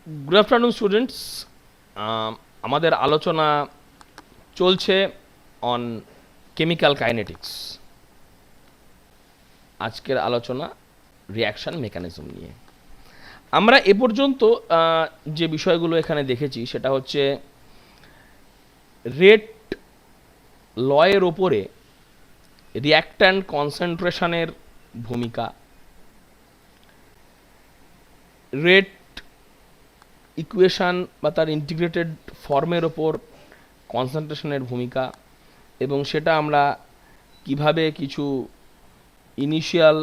Good afternoon students. আমাদের আলোচনা চলছে অন কেমিক্যাল কাইনেটিক্স। আজকের আলোচনা রিয়াকশান মেকানিজম নিয়ে। আমরা এ পর্যন্ত যে বিষয়গুলো এখানে দেখেছি সেটা হচ্ছে রেট লয়ের ওপরে রিয়াক্ট্যান্ট কনসেন্ট্রেশনের ভূমিকা, রেট ইকুয়েশান বা তার ইন্টিগ্রেটেড ফর্মের ওপর কনসেন্ট্রেশনের ভূমিকা, এবং সেটা আমরা কিভাবে কিছু ইনিশিয়াল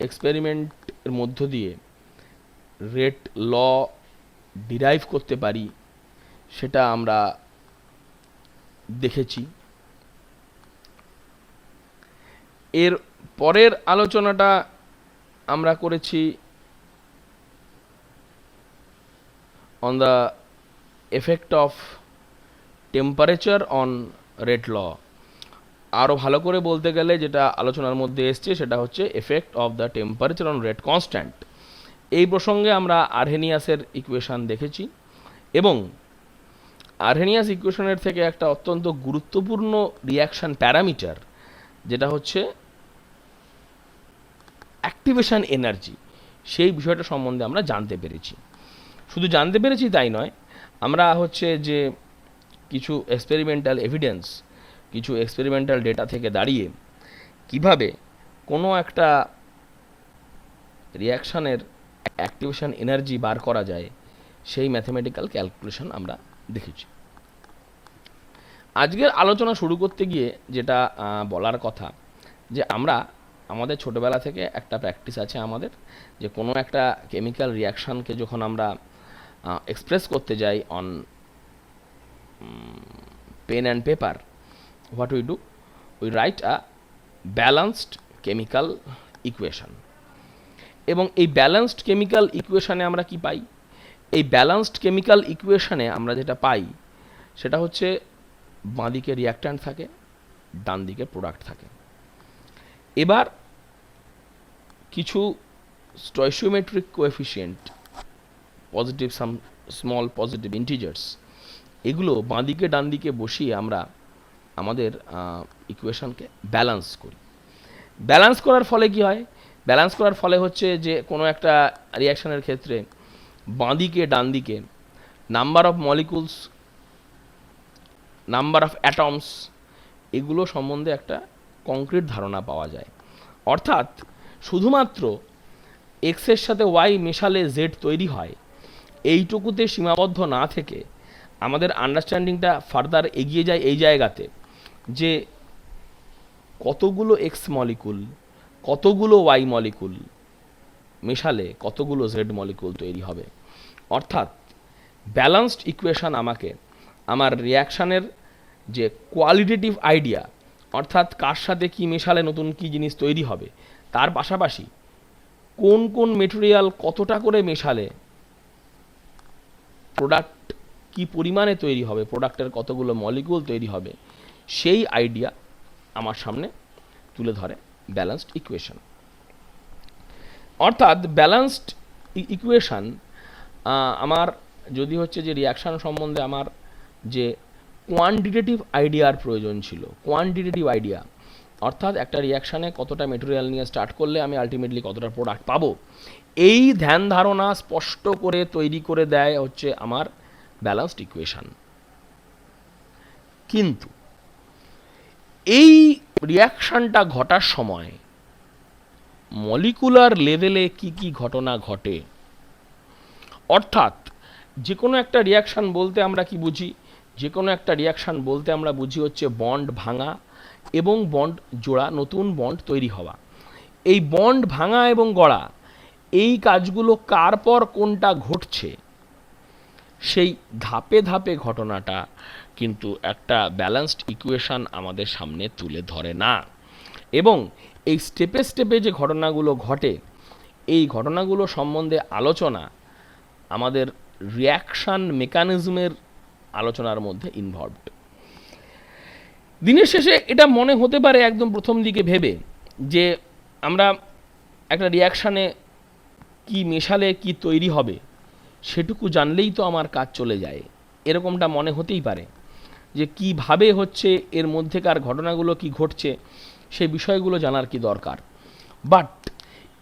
এক্সপেরিমেন্টের মধ্য দিয়ে রেট ল ডিরাইভ করতে পারি সেটা আমরা দেখেছি। এর পরের আলোচনাটা আমরা করেছি on the effect of temperature on rate law. আরও ভালো করে বলতে গেলে যেটা আলোচনার মধ্যে এসছে সেটা হচ্ছে effect of the temperature on rate constant. এই প্রসঙ্গে আমরা আরহেনিয়াসের ইকুয়েশান দেখেছি, এবং আরহেনিয়াস ইকুয়েশনের থেকে একটা অত্যন্ত গুরুত্বপূর্ণ রিয়াকশান প্যারামিটার যেটা হচ্ছে অ্যাক্টিভেশন এনার্জি, সেই বিষয়টা সম্বন্ধে আমরা জানতে পেরেছি। শুধু জানতে পেরেছি তাই নয়, আমরা হচ্ছে যে কিছু এক্সপেরিমেন্টাল এভিডেন্স, কিছু এক্সপেরিমেন্টাল ডেটা থেকে দাঁড়িয়ে কিভাবে কোনো একটা রিয়াকশানের অ্যাক্টিভেশন এনার্জি বার করা যায় সেই ম্যাথমেটিক্যাল ক্যালকুলেশন আমরা দেখেছি। আজকের আলোচনা শুরু করতে গিয়ে যেটা বলার কথা, যে আমরা আমাদের ছোটোবেলা থেকে একটা প্র্যাকটিস আছে আমাদের, যে কোনো একটা কেমিক্যাল রিয়াকশানকে যখন আমরা এক্সপ্রেস করতে যাই on pen and paper, what we do, we write a balanced chemical equation. এবং এই ব্যালান্সড কেমিক্যাল ইকুয়েশানে আমরা কি পাই? এই ব্যালান্সড কেমিক্যাল ইকুয়েশানে আমরা যেটা পাই সেটা হচ্ছে বাঁদিকে রিয়াক্ট্যান্ট থাকে, ডান দিকে প্রোডাক্ট থাকে। এবার কিছু স্টয়চিওমেট্রিক কোএফিসিয়েন্ট, পজিটিভ সাম স্মল পজিটিভ ইন্টিজার্স, এগুলো বাঁদিকে ডান দিকে বসিয়ে আমরা আমাদের ইকুয়েশনকে ব্যালেন্স করি। ব্যালেন্স করার ফলে কি হয়? ব্যালেন্স করার ফলে হচ্ছে যে কোনো একটা রিয়াকশানের ক্ষেত্রে বাঁদিকে ডান দিকে number of molecules, number of atoms, এগুলো সম্বন্ধে একটা কংক্রিট ধারণা পাওয়া যায়। অর্থাৎ শুধুমাত্র এক্সের সাথে ওয়াই মেশালে জেড তৈরি হয় এইটুকুতে সীমাবদ্ধ না থেকে আমাদের আন্ডারস্ট্যান্ডিংটা ফার্দার এগিয়ে যায় এই জায়গাতে, যে কতগুলো এক্স মলিকুল, কতগুলো ওয়াই মলিকুল মেশালে কতগুলো জেড মলিকুল তৈরি হবে। অর্থাৎ ব্যালান্সড ইকুয়েশান আমাকে আমার রিয়াকশানের যে কোয়ালিটেটিভ আইডিয়া, অর্থাৎ কার সাথে কী মেশালে নতুন কী জিনিস তৈরি হবে, তার পাশাপাশি কোন কোন মেটেরিয়াল কতটা করে মেশালে প্রোডাক্ট কি পরিমাণে তৈরি হবে, প্রোডাক্টের কতগুলো মলিকুল তৈরি হবে, সেই আইডিয়া আমার সামনে তুলে ধরে ব্যালান্সড ইকুয়েশন। অর্থাৎ ব্যালান্সড ইকুয়েশান আমার যদি হচ্ছে যে রিয়াকশান সম্বন্ধে আমার যে কোয়ান্টিটেটিভ আইডিয়ার প্রয়োজন ছিল, কোয়ান্টিটেটিভ আইডিয়া অর্থাৎ একটা রিয়াকশানে কতটা মেটেরিয়াল নিয়ে স্টার্ট করলে আমি আলটিমেটলি কতটা প্রোডাক্ট পাবো, এই ধ্যান ধারণা স্পষ্ট করে তৈরি করে দেয় হচ্ছে আমার ব্যালান্সড ইকুয়েশান। কিন্তু এই রিয়াকশানটা ঘটার সময় মলিকুলার লেভেলে কি কি ঘটনা ঘটে, অর্থাৎ যে কোনো একটা রিয়াকশান বলতে আমরা কি বুঝি? যে কোনো একটা রিয়াকশান বলতে আমরা বুঝি হচ্ছে বন্ড ভাঙা এবং বন্ড জোড়া, নতুন বন্ড তৈরি হওয়া। এই বন্ড ভাঙা এবং গড়া, এই কাজগুলো কার পর কোনটা ঘটছে, সেই ধাপে ধাপে ঘটনাটা কিন্তু একটা ব্যালান্সড ইকুয়েশান আমাদের সামনে তুলে ধরে না। এবং এই স্টেপে স্টেপে যে ঘটনাগুলো ঘটে, এই ঘটনাগুলো সম্বন্ধে আলোচনা আমাদের রিয়াকশান মেকানিজমের আলোচনার মধ্যে ইনভলভড। দিনের শেষে এটা মনে হতে পারে একদম প্রথম দিকে ভেবে যে আমরা একটা রিয়াকশানে কি মেশালে কি তৈরি হবে সেটুকু জানলেই তো আমার কাজ চলে যায়, এরকমটা মনে হতেই পারে। যে কিভাবে হচ্ছে এর মধ্যেকার ঘটনাগুলো কি ঘটছে সেই বিষয়গুলো জানার কি দরকার। But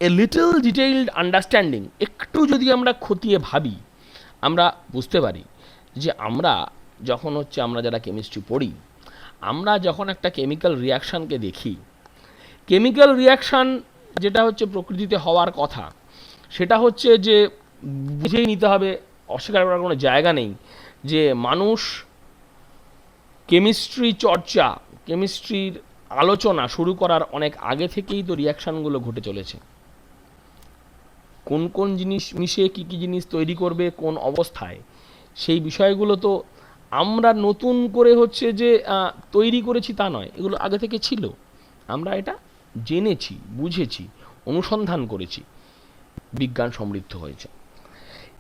a little detailed understanding, একটু যদি আমরা খতিয়ে ভাবি, আমরা বুঝতে পারি যে আমরা যখন হচ্ছে আমরা যারা কেমিস্ট্রি পড়ি, আমরা যখন একটা কেমিক্যাল রিয়াকশানকে দেখি, কেমিক্যাল রিয়াকশান যেটা হচ্ছে প্রকৃতিতে হওয়ার কথা সেটা হচ্ছে যে বুঝেই নিতে হবে, অস্বীকার করার কোনো জায়গা নেই যে মানুষ কেমিস্ট্রি চর্চা, কেমিস্ট্রির আলোচনা শুরু করার অনেক আগে থেকেই তো রিয়াকশানগুলো ঘটে চলেছে। কোন কোন জিনিস মিশিয়ে কী কী জিনিস তৈরি করবে কোন অবস্থায়, সেই বিষয়গুলো তো আমরা নতুন করে হচ্ছে যে তৈরি করেছি তা নয়, এগুলো আগে থেকে ছিল, আমরা এটা জেনেছি, বুঝেছি, অনুসন্ধান করেছি, বিজ্ঞান সমৃদ্ধ হয়েছে।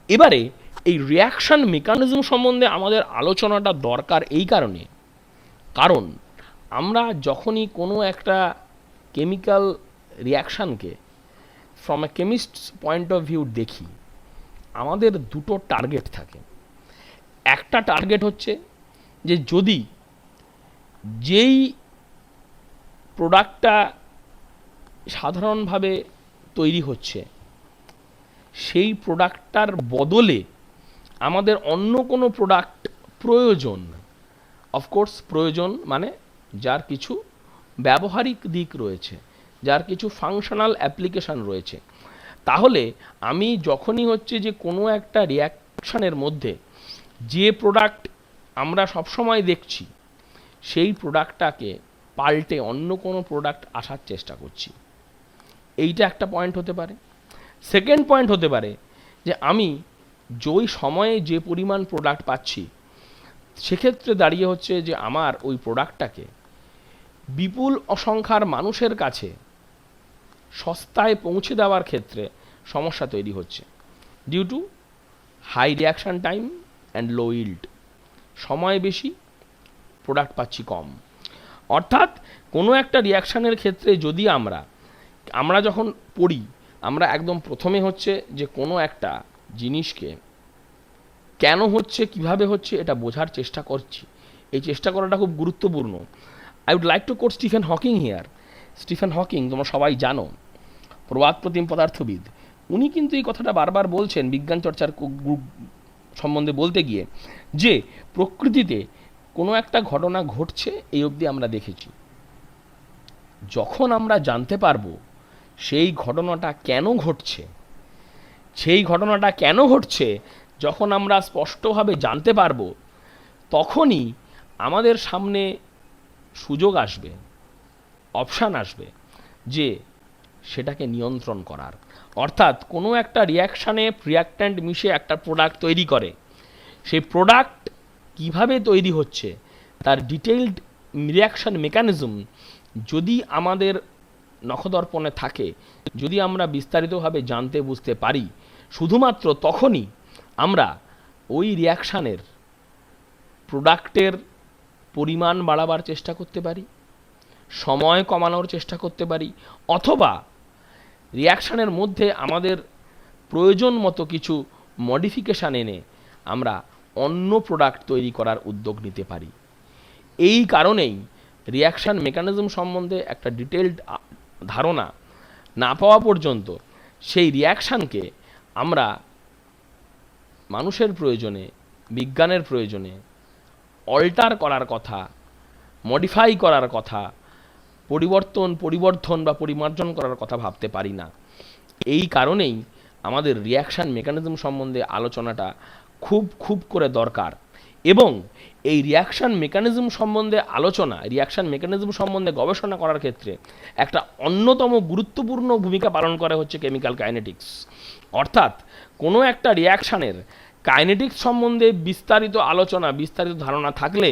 এবারে এই রিয়াকশান মেকানিজম সম্বন্ধে আমাদের আলোচনাটা দরকার এই কারণে, কারণ আমরা যখনই কোনো একটা কেমিক্যাল রিয়াকশানকে from a chemist's point of view দেখি, আমাদের দুটো টার্গেট থাকে। একটা টার্গেট হচ্ছে যে যদি যেই প্রোডাক্টটা সাধারণভাবে তৈরি হচ্ছে সেই প্রোডাক্টটার বদলে আমাদের অন্য কোনো প্রোডাক্ট প্রয়োজন, অফকোর্স প্রয়োজন মানে যার কিছু ব্যবহারিক দিক রয়েছে, যার কিছু ফাংশনাল অ্যাপ্লিকেশান রয়েছে, তাহলে আমি যখনই হচ্ছে যে কোনো একটা রিয়াকশানের মধ্যে যে প্রোডাক্ট আমরা সবসময় দেখছি সেই প্রোডাক্টটাকে পাল্টে অন্য কোনো প্রোডাক্ট আসার চেষ্টা করছি, এইটা একটা পয়েন্ট হতে পারে। সেকেন্ড পয়েন্ট হতে পারে যে আমি যেই সময়ে যে পরিমাণ প্রোডাক্ট পাচ্ছি সেক্ষেত্রে দাঁড়িয়ে হচ্ছে যে আমার ওই প্রোডাক্টটাকে বিপুল অসংখ্যার মানুষের কাছে সস্তায় পৌঁছে দেওয়ার ক্ষেত্রে সমস্যা তৈরি হচ্ছে, due to high reaction time and low yield. সময় বেশি, প্রোডাক্ট পাচ্ছি কম। অর্থাৎ কোনো একটা রিয়াকশানের ক্ষেত্রে যদি আমরা যখন পড়ি, আমরা একদম প্রথমে হচ্ছে যে কোনো একটা জিনিসকে কেন হচ্ছে কিভাবে হচ্ছে এটা বোঝার চেষ্টা করছি, এই চেষ্টা করাটা খুব গুরুত্বপূর্ণ। I would like to quote Stephen Hawking here. Stephen Hawking তোমরা সবাই জানো, প্রবাদ প্রতিম পদার্থবিদ, উনি কিন্তু এই কথাটা বারবার বলছেন বিজ্ঞান চর্চার সম্বন্ধে বলতে গিয়ে যে প্রকৃতিতে কোনো একটা ঘটনা ঘটছে এই অবধি আমরা দেখেছি, যখন আমরা জানতে পারবো সেই ঘটনাটা কেন ঘটছে, সেই ঘটনাটা কেন ঘটছে যখন আমরা স্পষ্টভাবে জানতে পারবো, তখনই আমাদের সামনে সুযোগ আসবে, অপশান আসবে যে সেটাকে নিয়ন্ত্রণ করার। অর্থাৎ কোনো একটা রিয়াকশানে রিয়াক্ট্যান্ট মিশে একটা প্রোডাক্ট তৈরি করে, সেই প্রোডাক্ট কিভাবে তৈরি হচ্ছে তার ডিটেইলড রিয়াকশান মেকানিজম যদি আমাদের নখদর্পণে থাকে, যদি আমরা বিস্তারিতভাবে জানতে বুঝতে পারি, শুধুমাত্র তখনই আমরা ওই রিয়াকশানের প্রোডাক্টের পরিমাণ বাড়াবার চেষ্টা করতে পারি, সময় কমানোর চেষ্টা করতে পারি, অথবা রিয়াকশানের মধ্যে আমাদের প্রয়োজন মতো কিছু মডিফিকেশান এনে আমরা অন্য প্রোডাক্ট তৈরি করার উদ্যোগ নিতে পারি। এই কারণেই রিয়াকশান মেকানিজম সম্বন্ধে একটা ডিটেলড ধারণা না পাওয়া পর্যন্ত সেই রিয়াকশানকে আমরা মানুষের প্রয়োজনে, বিজ্ঞানের প্রয়োজনে অল্টার করার কথা, মডিফাই করার কথা, পরিবর্ধন বা পরিমার্জন করার কথা ভাবতে পারি না। এই কারণেই আমাদের রিয়াকশান মেকানিজম সম্বন্ধে আলোচনাটা খুব করে দরকার। এবং এই রিয়াকশান মেকানিজম সম্বন্ধে আলোচনা, রিয়াকশান মেকানিজম সম্বন্ধে গবেষণা করার ক্ষেত্রে একটা অন্যতম গুরুত্বপূর্ণ ভূমিকা পালন করে হচ্ছে কেমিক্যাল কাইনেটিক্স। অর্থাৎ কোনো একটা রিয়াকশানের কাইনেটিক্স সম্বন্ধে বিস্তারিত আলোচনা, বিস্তারিত ধারণা থাকলে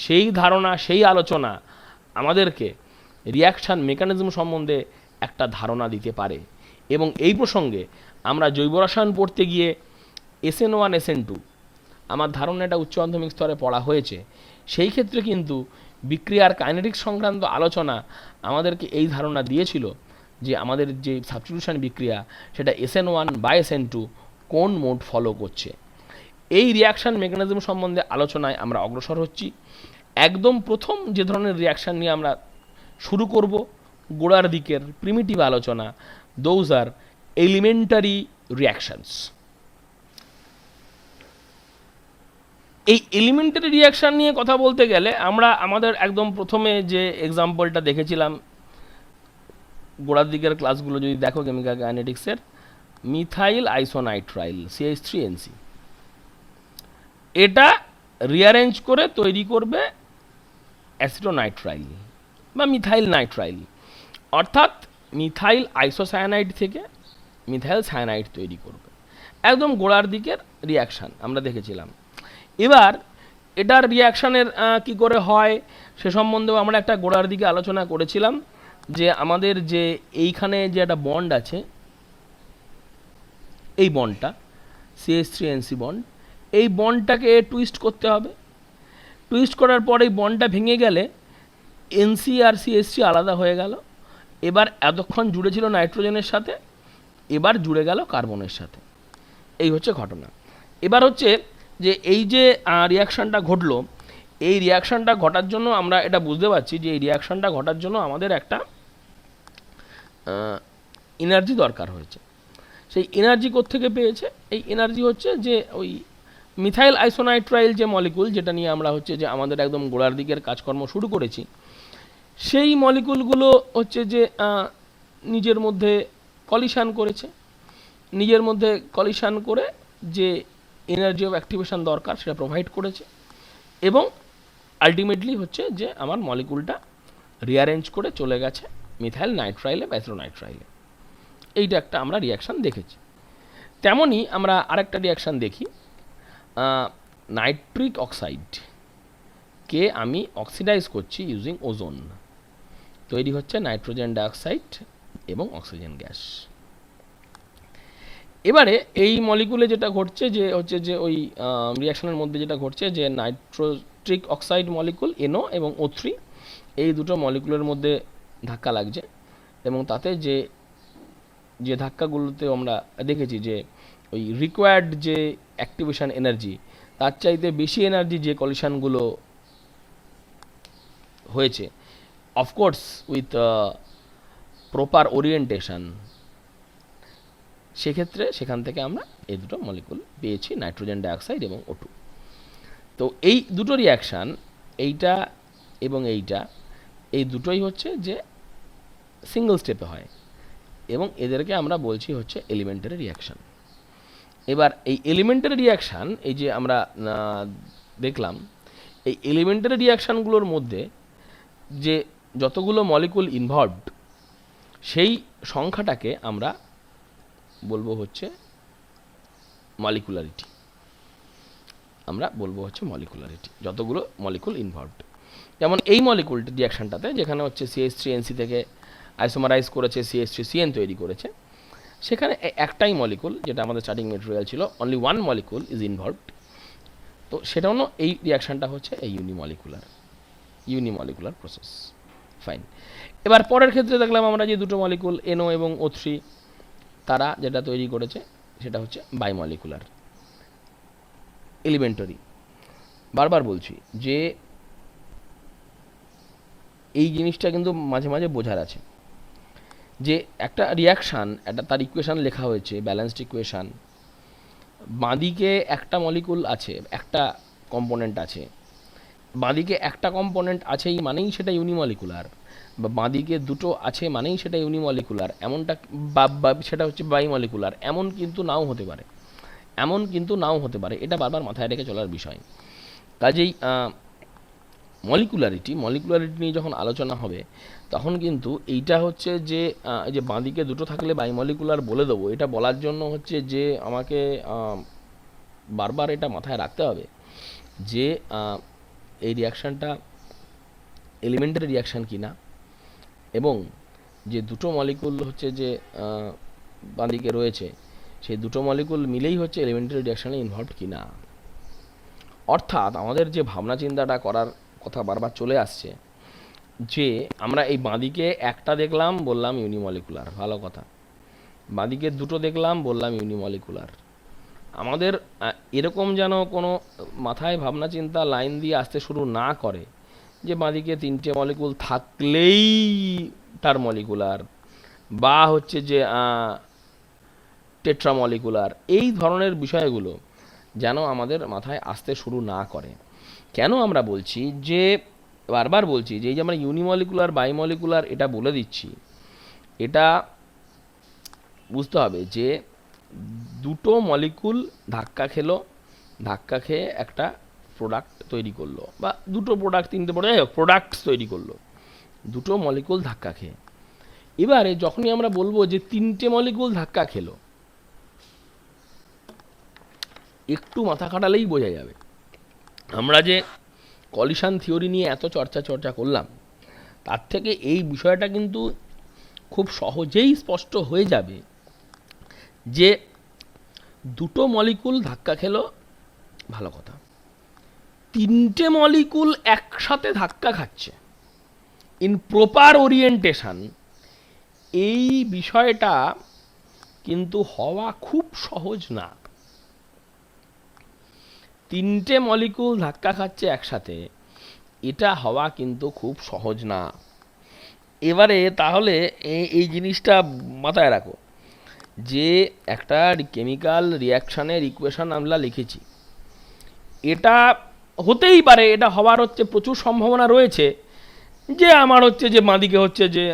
সেই ধারণা, সেই আলোচনা আমাদেরকে রিয়াকশান মেকানিজম সম্বন্ধে একটা ধারণা দিতে পারে। এবং এই প্রসঙ্গে আমরা জৈব রসায়ন পড়তে গিয়ে SN1 SN2 আমার ধারণা এটা উচ্চ মাধ্যমিক স্তরে পড়া হয়েছে, সেই ক্ষেত্রে কিন্তু বিক্রিয়ার কাইনেটিক্স সংক্রান্ত আলোচনা আমাদেরকে এই ধারণা দিয়েছিল যে আমাদের যে সাবস্টিটিউশন বিক্রিয়া সেটা SN1 বা SN2 কোন মোড ফলো করছে। এই রিয়াকশান মেকানিজম সম্বন্ধে আলোচনায় আমরা অগ্রসর হচ্ছি। একদম প্রথম যে ধরনের রিয়াকশান নিয়ে আমরা শুরু করব গোড়ার দিকের প্রিমিটিভ আলোচনা, দোজ আর এলিমেন্টারি রিয়াকশানস। এই এলিমেন্টারি রিয়াকশান নিয়ে কথা বলতে গেলে আমরা আমাদের একদম প্রথমে যে এক্সাম্পলটা দেখেছিলাম গোড়ার দিকের ক্লাসগুলো যদি দেখো কেমিক্যাল কাইনেটিক্সের, মিথাইল আইসোনাইট্রাইল CH3NC, এটা রিঅ্যারেঞ্জ করে তৈরি করবে অ্যাসিটোনাইট্রাইল বা মিথাইল নাইট্রাইল, অর্থাৎ মিথাইল আইসোসায়ানাইড থেকে মিথাইল সায়ানাইড তৈরি করবে। একদম গোড়ার দিকের রিয়াকশান আমরা দেখেছিলাম। এবার এটার রিয়াকশানের কি করে হয় সে সম্বন্ধেও আমরা একটা গোড়ার দিকে আলোচনা করেছিলাম, যে আমাদের যে এইখানে যে একটা বন্ড আছে, এই বন্ডটা CH3NC বন্ড, এই বন্ডটাকে টুইস্ট করতে হবে। টুইস্ট করার পর এই বন্ডটা ভেঙে গেলে NC আর CH3 আলাদা হয়ে গেল। এবার এতক্ষণ জুড়ে ছিল নাইট্রোজেনের সাথে, এবার জুড়ে গেল কার্বনের সাথে। এই হচ্ছে ঘটনা। এবার হচ্ছে যে এই যে রিয়াকশানটা ঘটলো, এই রিয়াকশানটা ঘটার জন্য আমরা এটা বুঝতে পারছি যে এই রিয়াকশানটা ঘটার জন্য আমাদের একটা এনার্জি দরকার হয়েছে। সেই এনার্জি কোত্থেকে পেয়েছে? এই এনার্জি হচ্ছে যে ওই মিথাইল আইসোনাইট্রাইল যে মলিকুল, যেটা নিয়ে আমরা হচ্ছে যে আমাদের একদম গোড়ার দিকের কাজকর্ম শুরু করেছি, সেই মলিকুলগুলো হচ্ছে যে নিজের মধ্যে কলিশন করেছে। নিজের মধ্যে কলিশন করে যে এনার্জি অফ অ্যাক্টিভেশন দরকার সেটা প্রোভাইড করেছে, এবং আলটিমেটলি হচ্ছে যে আমার মলিকুলটা রিঅ্যারেঞ্জ করে চলে গেছে মিথাইল নাইট্রাইলে বা অ্যাসিটোনাইট্রাইলে। এইটা একটা আমরা রিয়াকশান দেখেছি। তেমনই আমরা আরেকটা রিয়াকশান দেখি, নাইট্রিক অক্সাইডকে আমি অক্সিডাইজ করছি ইউজিং ওজোন, তৈরি হচ্ছে নাইট্রোজেন ডাইঅক্সাইড এবং অক্সিজেন গ্যাস। এবারে এই মলিকুলে যেটা ঘটছে যে হচ্ছে যে ওই রিয়াকশনের মধ্যে যেটা ঘটছে যে নাইট্রিক অক্সাইড মলিকুল NO এবং O3, এই দুটো মলিকুলের মধ্যে ধাক্কা লাগছে, এবং তাতে যে যে ধাক্কাগুলোতে আমরা দেখেছি যে ওই রিকোয়ার্ড যে অ্যাক্টিভেশন এনার্জি, তার চাইতে বেশি এনার্জি যে কলিশনগুলো হয়েছে, অফকোর্স উইথ প্রপার ওরিয়েন্টেশন, সেক্ষেত্রে সেখান থেকে আমরা এই দুটো মলিকুল পেয়েছি, নাইট্রোজেন ডাইঅক্সাইড এবং O2। তো এই দুটো রিয়াকশান, এইটা এবং এইটা, এই দুটোই হচ্ছে যে সিঙ্গল স্টেপে হয়, এবং এদেরকে আমরা বলছি হচ্ছে এলিমেন্টারি রিয়াকশান। এবার এই এলিমেন্টারি রিয়াকশান, এই যে আমরা দেখলাম, এই এলিমেন্টারি রিয়াকশানগুলোর মধ্যে যে যতগুলো মলিকুল ইনভলভড, সেই সংখ্যাটাকে আমরা বলবো হচ্ছে মলিকুলারিটি। আমরা বলবো হচ্ছে মলিকুলারিটি, যতগুলো মলিকুল ইনভলভড। যেমন এই মলিকুলটি রিয়াকশানটাতে, যেখানে হচ্ছে CH3NC থেকে আইসোমারাইজ করেছে CH3CN তৈরি করেছে, সেখানে একটাই মলিকুল, যেটা আমাদের স্টার্টিং মেটেরিয়াল ছিল, only one molecule is involved. তো সেটাও এই রিয়াকশানটা হচ্ছে এই ইউনিমলিকুলার প্রসেস। ফাইন। এবার পরের ক্ষেত্রে দেখলাম আমরা যে দুটো মলিকুল NO এবং O3, তারা যেটা তৈরি করেছে সেটা হচ্ছে বাইমলিকুলার এলিমেন্টারি। বারবার বলছি যে এই জিনিসটা কিন্তু মাঝে মাঝে বোঝার আছে, যে একটা রিয়াকশান, একটা তার ইকুয়েশান লেখা হয়েছে, ব্যালেন্সড ইকুয়েশান, বাঁদিকে একটা মলিকুল আছে, একটা কম্পোনেন্ট আছে, বাঁদিকে একটা কম্পোনেন্ট আছেই মানেই সেটা ইউনিমলিকুলার, বা বাঁদিকে দুটো আছে মানেই সেটা ইউনিমলিকুলার, এমনটা বা সেটা হচ্ছে বাইমলিকুলার, এমন কিন্তু নাও হতে পারে। এটা বারবার মাথায় রেখে চলার বিষয়। কাজেই মলিকুলারিটি নিয়ে যখন আলোচনা হবে, তখন কিন্তু এইটা হচ্ছে যে এই যে বাঁদিকে দুটো থাকলে বাইমলিকুলার বলে দেবো, এটা বলার জন্য হচ্ছে যে আমাকে বারবার এটা মাথায় রাখতে হবে যে এই রিয়াকশানটা এলিমেন্টারি রিয়াকশান কিনা, এবং যে দুটো মলিকুল হচ্ছে যে বাঁদিকে রয়েছে, সেই দুটো মলিকুল মিলেই হচ্ছে এলিমেন্টারি রিয়াকশানে ইনভলভড কিনা। অর্থাৎ আমাদের যে ভাবনা চিন্তাটা করার কথা বারবার চলে আসছে, যে আমরা এই বাঁদিকে একটা দেখলাম, বললাম ইউনিমলিকুলার, ভালো কথা। বাঁদিকে দুটো দেখলাম, বললাম ইউনিমলিকুলার। আমাদের এরকম যেন কোনো মাথায় ভাবনা চিন্তা লাইন দিয়ে আসতে শুরু না করে যে বাঁদিকে তিনটে মলিকুল থাকলেই তার মলিকুলার, বা হচ্ছে যে টেট্রামলিকুলার, এই ধরনের বিষয়গুলো যেন আমাদের মাথায় আসতে শুরু না করে। কেন আমরা বলছি যে, বারবার বলছি যে এই যে আমরা ইউনিমলিকুলার বাইমলিকুলার এটা বলে দিচ্ছি, এটা বুঝতে হবে যে দুটো মলিকুল ধাক্কা খেলো, ধাক্কা খেয়ে একটা প্রোডাক্ট তৈরি করলো, বা দুটো প্রোডাক্ট, তিনটে প্রোডাক্ট, প্রোডাক্টস তৈরি করলো দুটো মলিকুল ধাক্কা খেয়ে। এবারে যখনই আমরা বলবো যে তিনটে মলিকুল ধাক্কা খেলো, একটু মাথা খাটালেই বোঝা যাবে। আমরা যে কলিশন থিওরি নিয়ে এত চর্চা করলাম, তার থেকে এই বিষয়টা কিন্তু খুব সহজেই স্পষ্ট হয়ে যাবে যে দুটো মলিকুল ধাক্কা খেলো, ভালো কথা, তিনটে মলিকুল একসাথে ধাক্কা খাচ্ছে ইন প্রপার ওরিয়েন্টেশন, এই বিষয়টা কিন্তু হওয়া খুব সহজ না। তিনটে মলিকুল ধাক্কা খাচ্ছে একসাথে, এটা হওয়া কিন্তু খুব সহজ না। এবারে তাহলে এই জিনিসটা মাথায় রাখো যে একটা কেমিক্যাল রিয়াকশানের ইকুয়েশন আমরা লিখেছি, এটা হতেই পারে, এটা হওয়ার হচ্ছে প্রচুর সম্ভাবনা রয়েছে যে আমার হচ্ছে যে বাঁদিকে হচ্ছে যে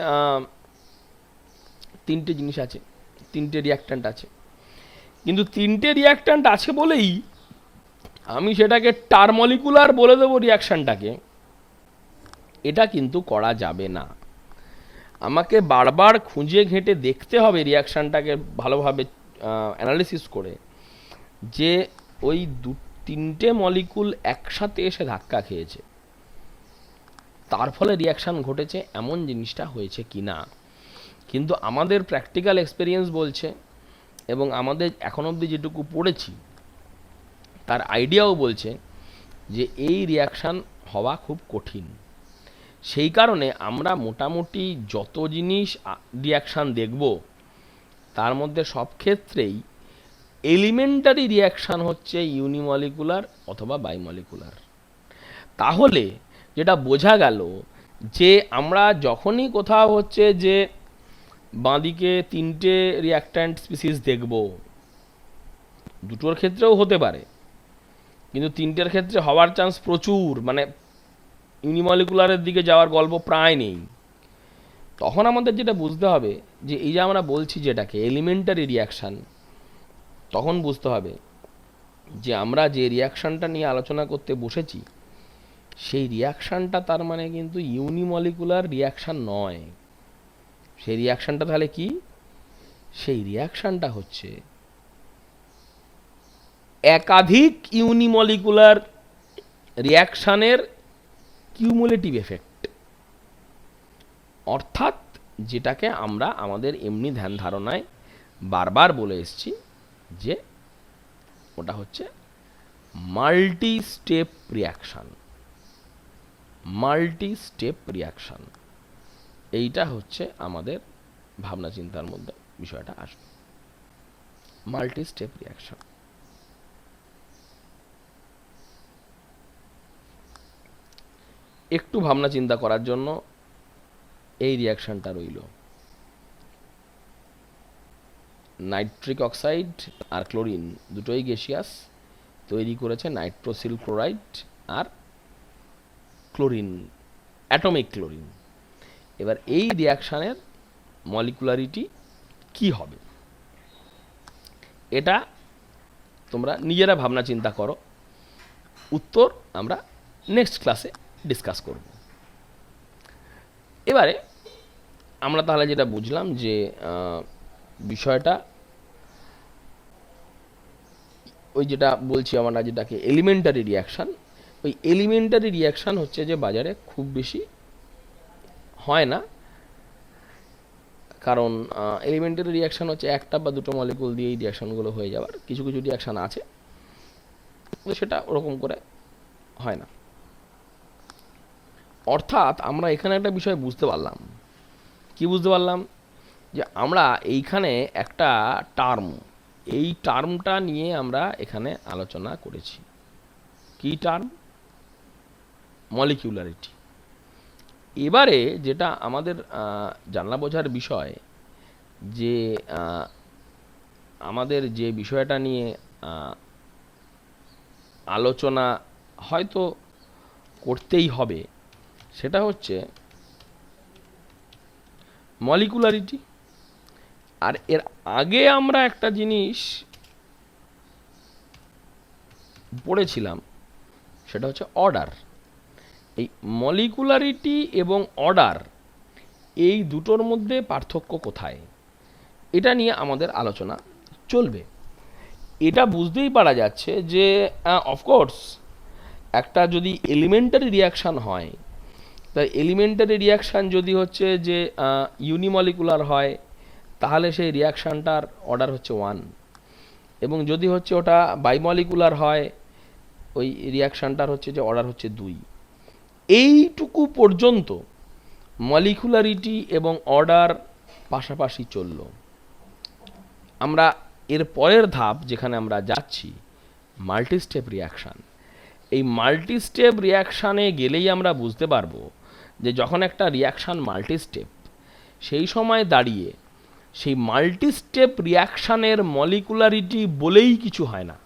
তিনটে জিনিস আছে, তিনটে রিয়াক্ট্যান্ট আছে, কিন্তু তিনটে রিয়াক্ট্যান্ট আছে বলেই আমি সেটাকে টারমলিকুলার বলে দেবো রিয়াকশানটাকে, এটা কিন্তু করা যাবে না। আমাকে বারবার খুঁজে ঘেঁটে দেখতে হবে রিয়াকশানটাকে ভালোভাবে অ্যানালিসিস করে যে ওই তিনটে মলিকুল একসাথে এসে ধাক্কা খেয়েছে, তার ফলে রিয়াকশান ঘটেছে, এমন জিনিসটা হয়েছে কি না। কিন্তু আমাদের প্র্যাকটিক্যাল এক্সপিরিয়েন্স বলছে, এবং আমাদের এখন অবধি যেটুকু পড়েছি তার আইডিয়াও বলছে যে এই রিয়াকশান হওয়া খুব কঠিন। সেই কারণে আমরা মোটামুটি যত জিনিস রিয়াকশান দেখব, তার মধ্যে সব ক্ষেত্রেই এলিমেন্টারি রিয়াকশান হচ্ছে ইউনিমলিকুলার অথবা বাইমলিকুলার। তাহলে যেটা বোঝা গেল যে আমরা যখনই কোথাও হচ্ছে যে বাঁদিকে তিনটে রিয়াক্ট্যান্ট স্পিসিস দেখব, দুটোর ক্ষেত্রেও হতে পারে, কিন্তু তিনটের ক্ষেত্রে হওয়ার চান্স প্রচুর, মানে ইউনিমলিকুলারের দিকে যাওয়ার গল্প প্রায় নেই। তখন আমাদের যেটা বুঝতে হবে যে এই যে আমরা বলছি যেটাকে এলিমেন্টারি রিয়াকশান, তখন বুঝতে হবে যে আমরা যে রিয়াকশানটা নিয়ে আলোচনা করতে বসেছি সেই রিয়াকশানটা তার মানে কিন্তু ইউনিমলিকুলার রিয়াকশান নয়। সেই রিয়াকশানটা তাহলে কি? সেই রিয়াকশানটা হচ্ছে একাধিক ইউনিমলিকুলার রিয়াকশানের কিউমুলেটিভ এফেক্ট, অর্থাৎ যেটাকে আমরা আমাদের এমনি ধ্যান ধারণায় বারবার বলে এসেছি যে ওটা হচ্ছে multi step reaction. Multi step reaction, এইটা হচ্ছে আমাদের ভাবনা চিন্তার মধ্যে বিষয়টা আসবে, মাল্টি স্টেপ রিয়াকশান। একটু ভাবনা চিন্তা করার জন্য এই রিয়াকশানটা রইল। নাইট্রিক অক্সাইড আর ক্লোরিন দুটোই গ্যাসিয়াস, তৈরি করেছে নাইট্রোসিল ক্লোরাইড আর ক্লোরিন, অ্যাটমিক ক্লোরিন। এবার এই রিয়াকশানের মলিকুলারিটি কি হবে, এটা তোমরা নিজেরা ভাবনা চিন্তা করো, উত্তর আমরা নেক্সট ক্লাসে ডিসকাস করব। এবারে আমরা তাহলে যেটা বুঝলাম যে বিষয়টা ওই যেটা বলছি আমরা যেটাকে এলিমেন্টারি রিয়াকশান, ওই এলিমেন্টারি রিয়াকশান হচ্ছে যে বাজারে খুব বেশি হয় না, কারণ এলিমেন্টারি রিয়াকশান হচ্ছে একটা বা দুটো মলিকুল দিয়ে এই রিয়াকশানগুলো হয়ে যাওয়ার, কিছু কিছু রিয়াকশান আছে সেটা ওরকম করে হয় না। অর্থাৎ আমরা এখানে একটা বিষয় বুঝতে পারলাম, কি বুঝতে পারলাম, যে আমরা এইখানে একটা টার্ম, এই টার্মটা নিয়ে আমরা এখানে আলোচনা করেছি। কি টার্ম? মলিকিউলারিটি। এবারে যেটা আমাদের জানলা বোঝার বিষয়, যে আমাদের যে বিষয়টা নিয়ে আলোচনা হয়তো করতেই হবে, সেটা হচ্ছে মলিকুলারিটি। আর এর আগে আমরা একটা জিনিস পড়েছিলাম, সেটা হচ্ছে অর্ডার। এই মলিকুলারিটি এবং অর্ডার, এই দুটোর মধ্যে পার্থক্য কোথায়, এটা নিয়ে আমাদের আলোচনা চলবে। এটা বুঝতেই পারা যাচ্ছে যে অফকোর্স একটা যদি এলিমেন্টারি রিয়াকশান হয়, তাই এলিমেন্টারি রিয়াকশান যদি হচ্ছে যে ইউনিমলিকুলার হয়, তাহলে সেই রিয়াকশানটার অর্ডার হচ্ছে 1, এবং যদি হচ্ছে ওটা বাইমলিকুলার হয়, ওই রিয়াকশানটার হচ্ছে যে অর্ডার হচ্ছে 2। এইটুকু পর্যন্ত মলিকুলারিটি এবং অর্ডার পাশাপাশি চলল। আমরা এর পরের ধাপ যেখানে আমরা যাচ্ছি, মাল্টিস্টেপ রিয়াকশান। এই মাল্টিস্টেপ রিয়াকশানে গেলেই আমরা বুঝতে পারবো যে যখন একটা রিয়াকশান মাল্টিস্টেপ, সেই সময় দাঁড়িয়ে সেই মাল্টিস্টেপ রিয়াকশানের মলিকুলারিটি বলেই কিছু হয় না।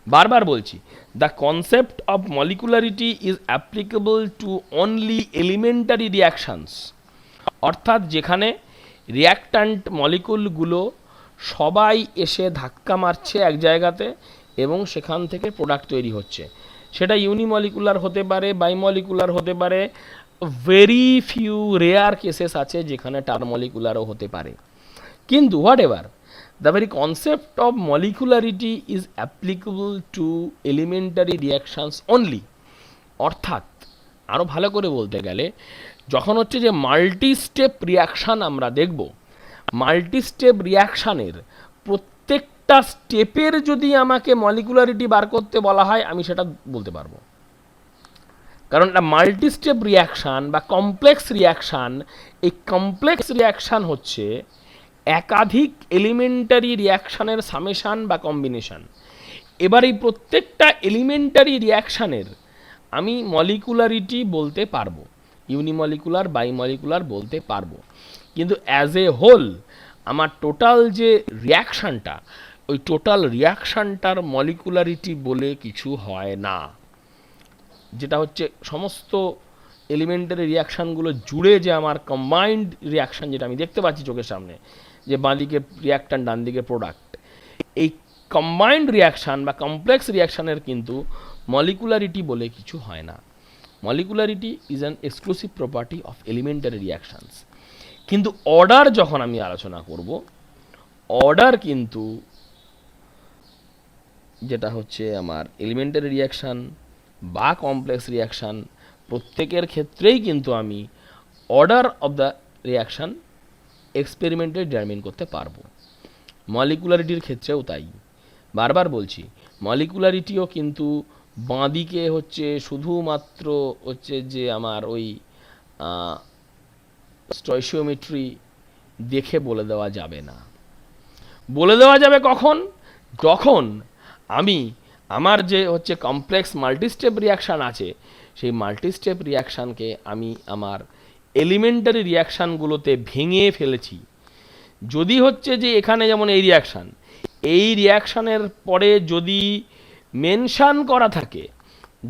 বারবার বলছি, the concept of molecularity is applicable to only elementary reactions. অর্থাৎ যেখানে রিয়াক্ট্যান্ট মলিকুলগুলো সবাই এসে ধাক্কা মারছে এক জায়গাতে এবং সেখান থেকে প্রোডাক্ট তৈরি হচ্ছে, সেটা ইউনিমলিকুলার হতে পারে, বাইমলিকুলার হতে পারে, ভেরি ফিউ রেয়ার কেসেস আছে যেখানে টারমলিকুলারও হতে পারে। কিন্তু whatever, the very concept of molecularity is applicable to elementary reactions only. অর্থাৎ আরও ভালো করে বলতে গেলে, যখন হচ্ছে যে মাল্টি স্টেপ রিয়াকশান আমরা দেখব, মাল্টি স্টেপ রিয়াকশানের প্রত্যেকটা স্টেপের যদি আমাকে মলিকুলারিটি বার করতে বলা হয়, আমি সেটা বলতে পারবো। কারণ একটা মাল্টি স্টেপ রিয়াকশান বা কমপ্লেক্স রিয়াকশান, এই কমপ্লেক্স রিয়াকশান হচ্ছে একাধিক এলিমেন্টারি রিয়াকশানের সামেশান বা কম্বিনেশান। এবার এই প্রত্যেকটা এলিমেন্টারি রিয়াকশানের আমি মলিকুলারিটি বলতে পারবো, ইউনিমলিকুলার, বাইমলিকুলার বলতে পারবো, কিন্তু অ্যাজ এ হোল আমার টোটাল যে রিয়াকশানটা, ওই টোটাল রিয়াকশানটার মলিকুলারিটি বলে কিছু হয় না। যেটা হচ্ছে সমস্ত এলিমেন্টারি রিয়াকশানগুলো জুড়ে যে আমার কম্বাইন্ড রিয়াকশান, যেটা আমি দেখতে পাচ্ছি চোখের সামনে, যে বাঁ দিকে রিয়াক্ট্যান্ট ডান দিকে প্রোডাক্ট, এই কম্বাইন্ড রিয়াকশান বা কমপ্লেক্স রিয়াকশানের কিন্তু মলিকুলারিটি বলে কিছু হয় না। Molecularity is an exclusive property of elementary reactions. কিন্তু অর্ডার যখন আমি আলোচনা করব, অর্ডার কিন্তু যেটা হচ্ছে আমার এলিমেন্টারি রিয়াকশান বা কমপ্লেক্স রিয়াকশান, প্রত্যেকের ক্ষেত্রেই কিন্তু আমি অর্ডার অফ দ্য রিয়াকশান এক্সপেরিমেন্টে ডিটারমিন করতে পারবো। মলিকুলারিটির ক্ষেত্রেও তাই। বারবার বলছি, মলিকুলারিটিও কিন্তু বাঁদিকে হচ্ছে শুধুমাত্র হচ্ছে যে আমার ওই স্টয়চিওমেট্রি দেখে বলে দেওয়া যাবে না। বলে দেওয়া যাবে কখন? যখন আমি আমার যে হচ্ছে কমপ্লেক্স মাল্টিস্টেপ রিয়াকশান আছে, সেই মাল্টিস্টেপ রিয়াকশানকে আমি আমার এলিমেন্টারি রিয়াকশানগুলোতে ভেঙে ফেলেছি। যদি হচ্ছে যে এখানে যেমন এই রিয়াকশান, এই রিয়াকশানের পরে যদি মেনশান করা থাকে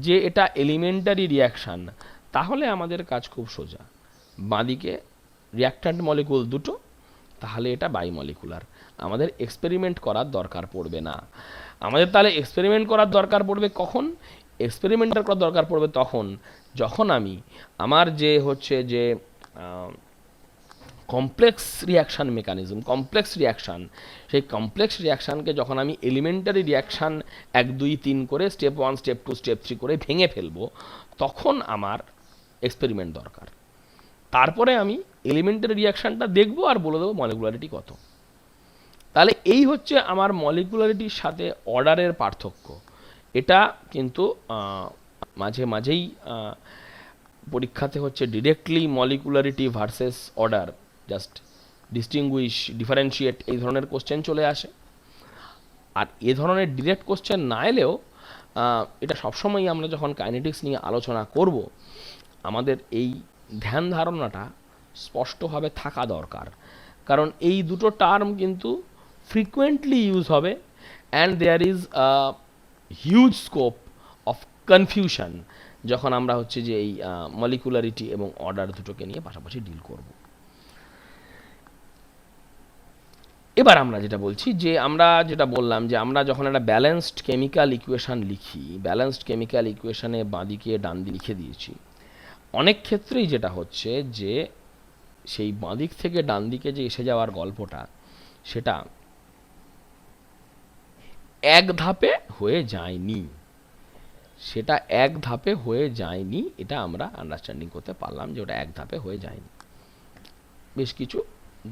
যে এটা এলিমেন্টারি রিয়াকশান, তাহলে আমাদের কাজ খুব সোজা। বাঁদিকে রিয়াক্ট্যান্ট মলিকুল দুটো, তাহলে এটা বাইমলিকুলার, আমাদের এক্সপেরিমেন্ট করার দরকার পড়বে না। আমাদের তাহলে এক্সপেরিমেন্ট করার দরকার পড়বে কখন? এক্সপেরিমেন্টার করার দরকার পড়বে তখন যখন আমি আমার যে হচ্ছে যে complex reaction mechanism, complex reaction, সেই কমপ্লেক্স রিয়াকশানকে যখন আমি এলিমেন্টারি রিয়াকশান 1 2 3 করে স্টেপ 1 স্টেপ 2 স্টেপ 3 করে ভেঙে ফেলবো, তখন আমার এক্সপেরিমেন্ট দরকার। তারপরে আমি এলিমেন্টারি রিয়াকশানটা দেখবো আর বলে দেবো মলিকুলারিটি কত। তাহলে এই হচ্ছে আমার মলিকুলারিটির সাথে অর্ডারের পার্থক্য। এটা কিন্তু মাঝে মাঝেই পরীক্ষাতে হচ্ছে directly molecularity versus order, just distinguish, differentiate, এই ধরনের কোশ্চেন চলে আসে। আর এ ধরনের ডিরেক্ট কোশ্চেন না এলেও এটা সবসময়ই আমরা যখন কাইনেটিক্স নিয়ে আলোচনা করব, আমাদের এই ধ্যান ধারণাটা স্পষ্টভাবে থাকা দরকার। কারণ এই দুটো টার্ম কিন্তু ফ্রিকুয়েন্টলি ইউজ হবে, and there is huge scope of confusion যখন আমরা হচ্ছে যে এই মলিকুলারিটি এবং অর্ডার দুটোকে নিয়ে পাশাপাশি ডিল করব। এবার আমরা যেটা বলছি, যে আমরা যেটা বললাম যে আমরা যখন একটা ব্যালেন্সড কেমিক্যাল ইকুয়েশন লিখি, ব্যালেন্সড কেমিক্যাল ইকুয়েশনে বাঁদিকে ডান দিকে লিখে দিয়েছি, অনেক ক্ষেত্রেই যেটা হচ্ছে যে সেই বাঁদিক থেকে ডান দিকে যে এসে যাওয়ার গল্পটা, সেটা এক ধাপে হয়ে যায়নি, সেটা এক ধাপে হয়ে যায়নি, এটা আমরা আন্ডারস্ট্যান্ডিং করতে পারলাম যে ওটা এক ধাপে হয়ে যায়নি, বেশ কিছু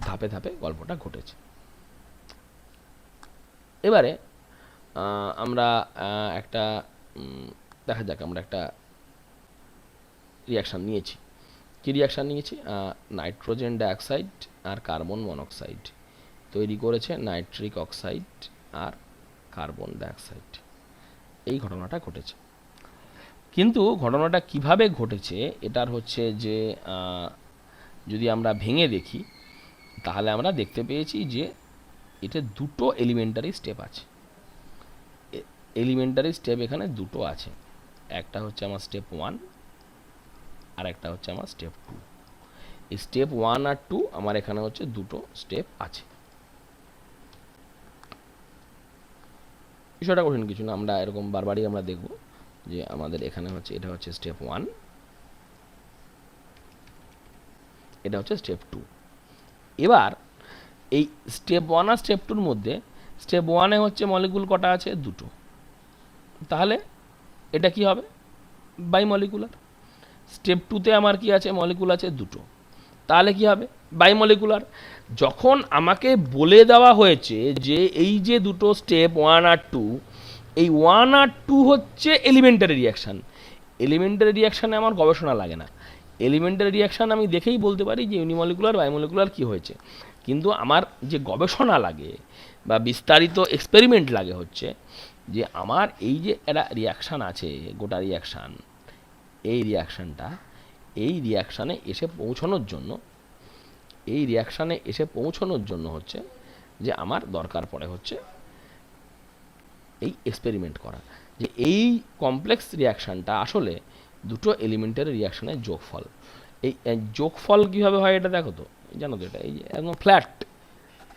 ধাপে ধাপে গল্পটা ঘটেছে। এবারে আমরা একটা দেখা যাক, আমরা একটা রিয়াকশান নিয়েছি। কী রিয়াকশান নিয়েছি? নাইট্রোজেন ডাইঅক্সাইড আর কার্বন মনোক্সাইড তৈরি করেছে নাইট্রিক অক্সাইড আর কার্বন ডাইঅক্সাইড, এই ঘটনাটা ঘটেছে। কিন্তু ঘটনাটা কিভাবে ঘটেছে এটার হচ্ছে যে যদি আমরা ভেঙে দেখি, তাহলে আমরা দেখতে পেয়েছি যে এটা দুটো এলিমেন্টারি স্টেপ আছে। এলিমেন্টারি স্টেপ এখানে দুটো আছে, একটা হচ্ছে আমার স্টেপ 1 আর একটা হচ্ছে আমার স্টেপ 2। এই স্টেপ 1 আর 2 আমার এখানে হচ্ছে দুটো স্টেপ আছে। বিষয়টা কঠিন কিছু না, আমরা এরকম বারবারই আমরা দেখব যে আমাদের এখানে হচ্ছে, এটা হচ্ছে স্টেপ 1, এটা হচ্ছে স্টেপ 2। এবার এই স্টেপ 1 আর স্টেপ 2-র মধ্যে স্টেপ 1-এ হচ্ছে মলিকুল কটা আছে? দুটো। তাহলে এটা কি হবে? By molecular. স্টেপ 2-তে আমার কি আছে? মলিকুল আছে দুটো। তাহলে কি হবে? Bimolecular. যখন আমাকে বলে দেওয়া হয়েছে যে এই যে দুটো স্টেপ 1 আর 2, এই 1 আর 2 হচ্ছে এলিমেন্টারি রিয়াকশান। এলিমেন্টারি রিয়াকশানে আমার গবেষণা লাগে না, এলিমেন্টারি রিয়াকশান আমি দেখেই বলতে পারি যে ইউনিমলিকুলার বাইমলিকুলার কী হয়েছে। কিন্তু আমার যে গবেষণা লাগে বা বিস্তারিত এক্সপেরিমেন্ট লাগে হচ্ছে যে আমার এই যে একটা রিয়াকশান আছে, গোটা রিয়াকশান, এই রিয়াকশানটা এই রিয়াকশানে এসে পৌঁছানোর জন্য, এই রিয়াকশানে এসে পৌঁছানোর জন্য হচ্ছে যে আমার দরকার পড়ে হচ্ছে এই এক্সপেরিমেন্ট করা, যে এই কমপ্লেক্স রিয়াকশানটা আসলে দুটো এলিমেন্টারি রিয়াকশানের যোগফল। এই যোগফল কীভাবে হয় এটা দেখো তো, জানো তো? এটা এই যে একদম ফ্ল্যাট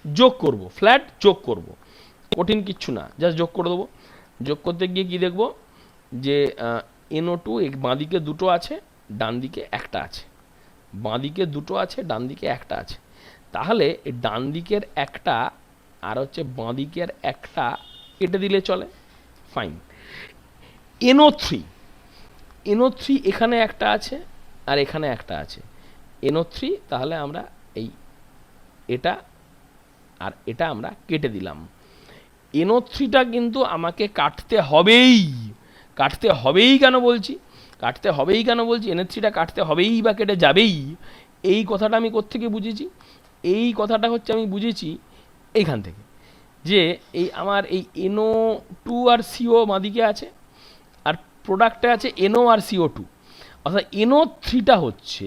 যোগ করব, ফ্ল্যাট যোগ করব, কঠিন কিচ্ছু না, জাস্ট যোগ করে দেবো। যোগ করতে গিয়ে কী দেখব যে NO2 বাঁদিকে দুটো আছে, ডান দিকে একটা আছে, বাঁদিকে দুটো আছে, ডান দিকে একটা আছে। তাহলে এই ডান দিকের একটা আর হচ্ছে বাঁদিকের একটা কেটে দিলে চলে, ফাইন। NO3 এখানে একটা আছে আর এখানে একটা আছে, NO3, তাহলে আমরা এই এটা আর এটা আমরা কেটে দিলাম। NO3টা কিন্তু আমাকে কাটতে হবেই। কেন বলছি? NO3টা কাটতে হবেই বা কেটে যাবেই, এই কথাটা আমি কোত্থেকে বুঝেছি? এই কথাটা হচ্ছে আমি বুঝেছি এইখান থেকে, যে এই আমার এই NO2 আর CO বাঁদিকে আছে, আর প্রোডাক্টে আছে NO আর CO2। অর্থাৎ NO3টা হচ্ছে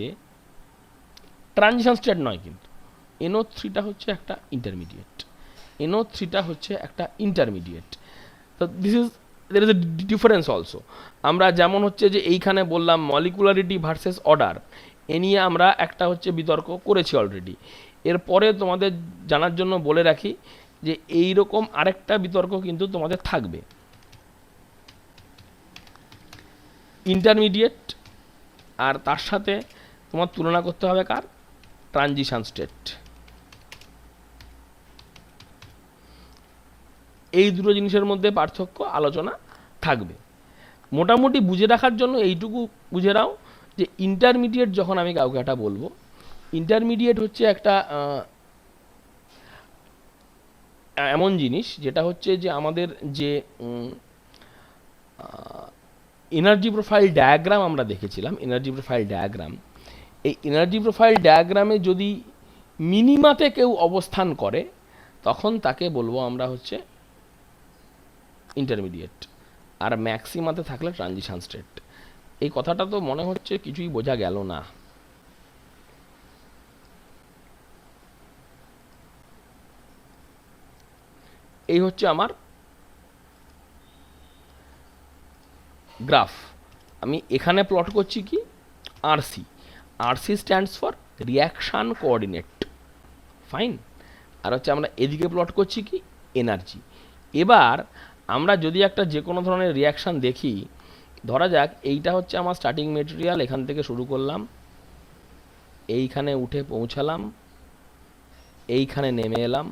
ট্রানজিশন স্টেট নয়, কিন্তু NO3টা হচ্ছে একটা ইন্টারমিডিয়েট। তো there is a difference also। আমরা যেমন হচ্ছে যে এইখানে বললাম মলিকুলারিটি ভার্সেস অর্ডার, এ নিয়ে আমরা একটা হচ্ছে বিতর্ক করেছি অলরেডি। এরপরে তোমাদের জানার জন্য বলে রাখি যে এই রকম আরেকটা বিতর্ক কিন্তু তোমাদের থাকবে, ইন্টারমিডিয়েট, আর তার সাথে তোমার তুলনা করতে হবে কার? Transition state. এই দুটো জিনিসের মধ্যে পার্থক্য আলোচনা থাকবে। মোটামুটি বুঝে রাখার জন্য এইটুকু বুঝে নাও যে ইন্টারমিডিয়েট যখন আমি কাউকে একটা বলবো, ইন্টারমিডিয়েট হচ্ছে একটা এমন জিনিস যেটা হচ্ছে যে আমাদের যে এনার্জি প্রোফাইল ডায়াগ্রাম আমরা দেখেছিলাম, এনার্জি প্রোফাইল ডায়াগ্রাম, এই এনার্জি প্রোফাইল ডায়াগ্রামে যদি মিনিমাতে কেউ অবস্থান করে তখন তাকে বলবো আমরা হচ্ছে ইন্টারমিডিয়েট, আর ম্যাক্সিমাতে থাকলে ট্রানজিশন স্টেট। এই কথাটা তো মনে হচ্ছে কিছুই বোঝা গেল না। এই হচ্ছে আমার গ্রাফ। আমি এখানে প্লট করছি কি RC, RC stands for reaction coordinate, fine. আর হচ্ছে আমরা এদিকে প্লট করছি কি এনার্জি। এবার আমরা যদি একটা যে কোনো ধরনের রিয়াকশান দেখি, ধরা যাক এইটা হচ্ছে আমার স্টার্টিং মেটেরিয়াল, এখান থেকে শুরু করলাম, এইখানে উঠে পৌঁছালাম, এইখানে নেমে এলাম,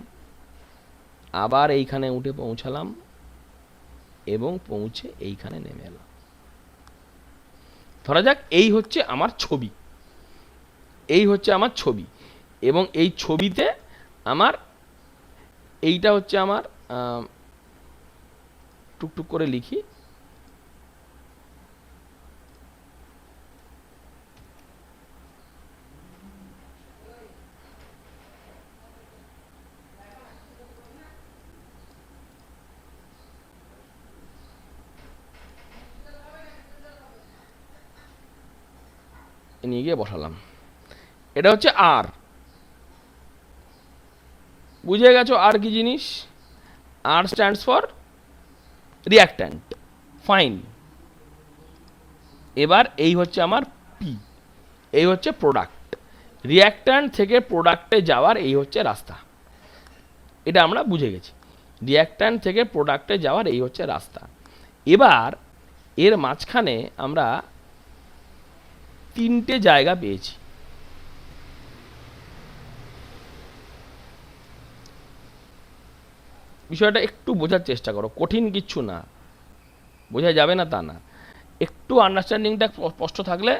আবার এইখানে উঠে পৌঁছালাম এবং পৌঁছে এইখানে নেমে এলাম। ধরা যাক এই হচ্ছে আমার ছবি, এই হচ্ছে আমার ছবি, এবং এই ছবিতে আমার এইটা হচ্ছে আমার টুকটুক করে লিখি, নিয়ে গিয়ে বসালাম। এটা হচ্ছে আর, বুঝে গেছো আর কি জিনিস? আর স্ট্যান্ডস ফর রিয়াক্ট্যান্ট, ফাইন। এবার এই হচ্ছে আমার পি, এই হচ্ছে প্রোডাক্ট। রিয়াক্ট্যান্ট থেকে প্রোডাক্টে যাওয়ার এই হচ্ছে রাস্তা, এটা আমরা বুঝে গেছি। রিয়াক্ট্যান্ট থেকে প্রোডাক্টে যাওয়ার এই হচ্ছে রাস্তা। এবার এর মাঝখানে আমরা তিনটে জায়গা পেয়েছি। বিষয়টা একটু বোঝার চেষ্টা করো, কঠিন কিচ্ছু না, বোঝা যাবে না তা না, একটু আন্ডারস্ট্যান্ডিংটা স্পষ্ট থাকলে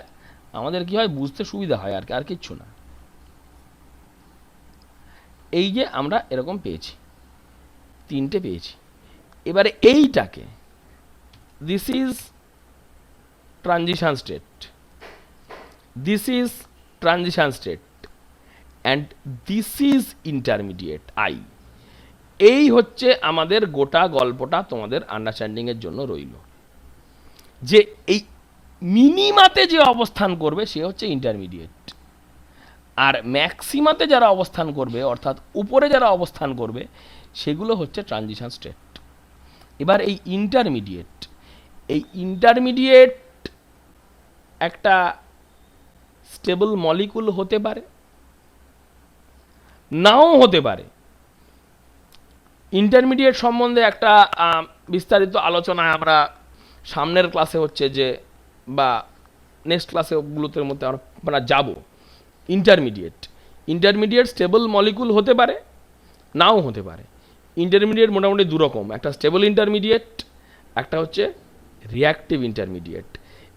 আমাদের কি হয়, বুঝতে সুবিধা হয় আর কি, আর কিচ্ছু না। এই যে আমরা এরকম পেয়েছি, তিনটে পেয়েছি। এবারে এইটাকে this is transition state, this is transition state and this is intermediate I. এই হচ্ছে আমাদের গোটা গল্পটা তোমাদের আন্ডারস্ট্যান্ডিংয়ের জন্য রইল, যে এই মিনিমাতে যে অবস্থান করবে সে হচ্ছে ইন্টারমিডিয়েট, আর ম্যাক্সিমাতে যারা অবস্থান করবে অর্থাৎ উপরে যারা অবস্থান করবে সেগুলো হচ্ছে ট্রানজিশন স্টেট। এবার এই ইন্টারমিডিয়েট একটা স্টেবল মলিকুল হতে পারে, নাও হতে পারে। ইন্টারমিডিয়েট সম্বন্ধে একটা বিস্তারিত আলোচনায় আমরা সামনের ক্লাসে হচ্ছে যে, বা নেক্সট ক্লাসেগুলোতে মধ্যে আমরা যাব। ইন্টারমিডিয়েট স্টেবল মলিকুল হতে পারে, নাও হতে পারে। ইন্টারমিডিয়েট মোটামুটি দু রকম, একটা স্টেবল ইন্টারমিডিয়েট, একটা হচ্ছে রিয়াক্টিভ ইন্টারমিডিয়েট।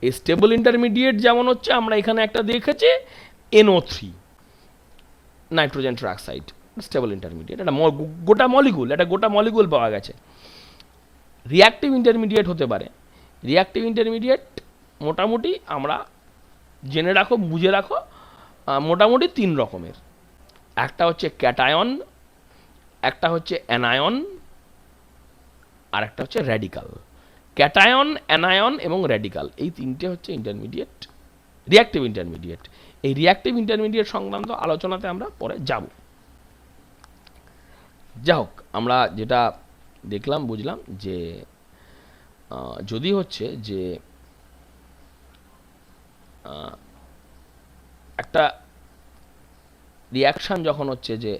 এই স্টেবল ইন্টারমিডিয়েট যেমন হচ্ছে আমরা এখানে একটা দেখেছি NO3 nitrogen trioxide, stable intermediate, একটা গোটা মলিকুল পাওয়া গেছে। রিয়াক্টিভ ইন্টারমিডিয়েট হতে পারে। রিয়াক্টিভ ইন্টারমিডিয়েট মোটামুটি আমরা জেনে রাখো, বুঝে রাখো, মোটামুটি তিন রকমের। একটা হচ্ছে ক্যাটায়ন, একটা হচ্ছে অ্যানায়ন, আর একটা হচ্ছে র্যাডিক্যাল। ক্যাটায়ন, অ্যানায়ন এবং র্যাডিক্যাল, এই তিনটে হচ্ছে ইন্টারমিডিয়েট, রিয়াক্টিভ ইন্টারমিডিয়েট। এই রিয়াক্টিভ ইন্টারমিডিয়েট সংক্রান্ত আলোচনাতে আমরা পরে যাব। যা হোক, আমরা যেটা দেখলাম, বুঝলাম যে যদি হচ্ছে যে একটা রিয়াকশান যখন হচ্ছে যে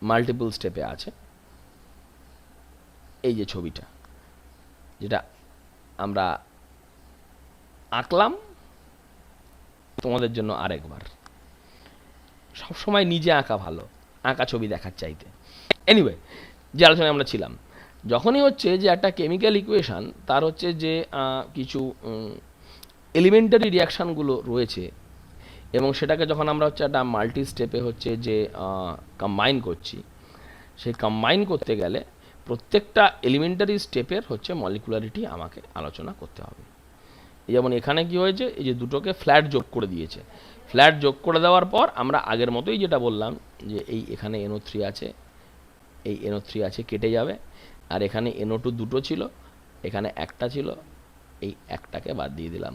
মাল্টিপল স্টেপে আছে, এই যে ছবিটা যেটা আমরা আঁকলাম তোমাদের জন্য আরেকবার, সবসময় নিজে আঁকা ভালো, আঁকা ছবি দেখার চাইতে। এনিওয়ে, যে আলোচনায় আমরা ছিলাম, যখনই হচ্ছে যে একটা কেমিক্যাল ইকুয়েশান তার হচ্ছে যে কিছু এলিমেন্টারি রিয়াকশানগুলো রয়েছে, এবং সেটাকে যখন আমরা হচ্ছে একটা মাল্টি স্টেপে হচ্ছে যে কম্বাইন করছি, সেই কম্বাইন করতে গেলে প্রত্যেকটা এলিমেন্টারি স্টেপের হচ্ছে মলিকুলারিটি আমাকে আলোচনা করতে হবে। যেমন এখানে কি হয়েছে, এই যে দুটোকে ফ্ল্যাট যোগ করে দিয়েছে। ফ্ল্যাট যোগ করে দেওয়ার পর আমরা আগের মতোই যেটা বললাম যে এই এখানে NO3 আছে, এই NO3 আছে, কেটে যাবে। আর এখানে NO2 দুটো ছিল, এখানে একটা ছিল, এই একটাকে বাদ দিয়ে দিলাম।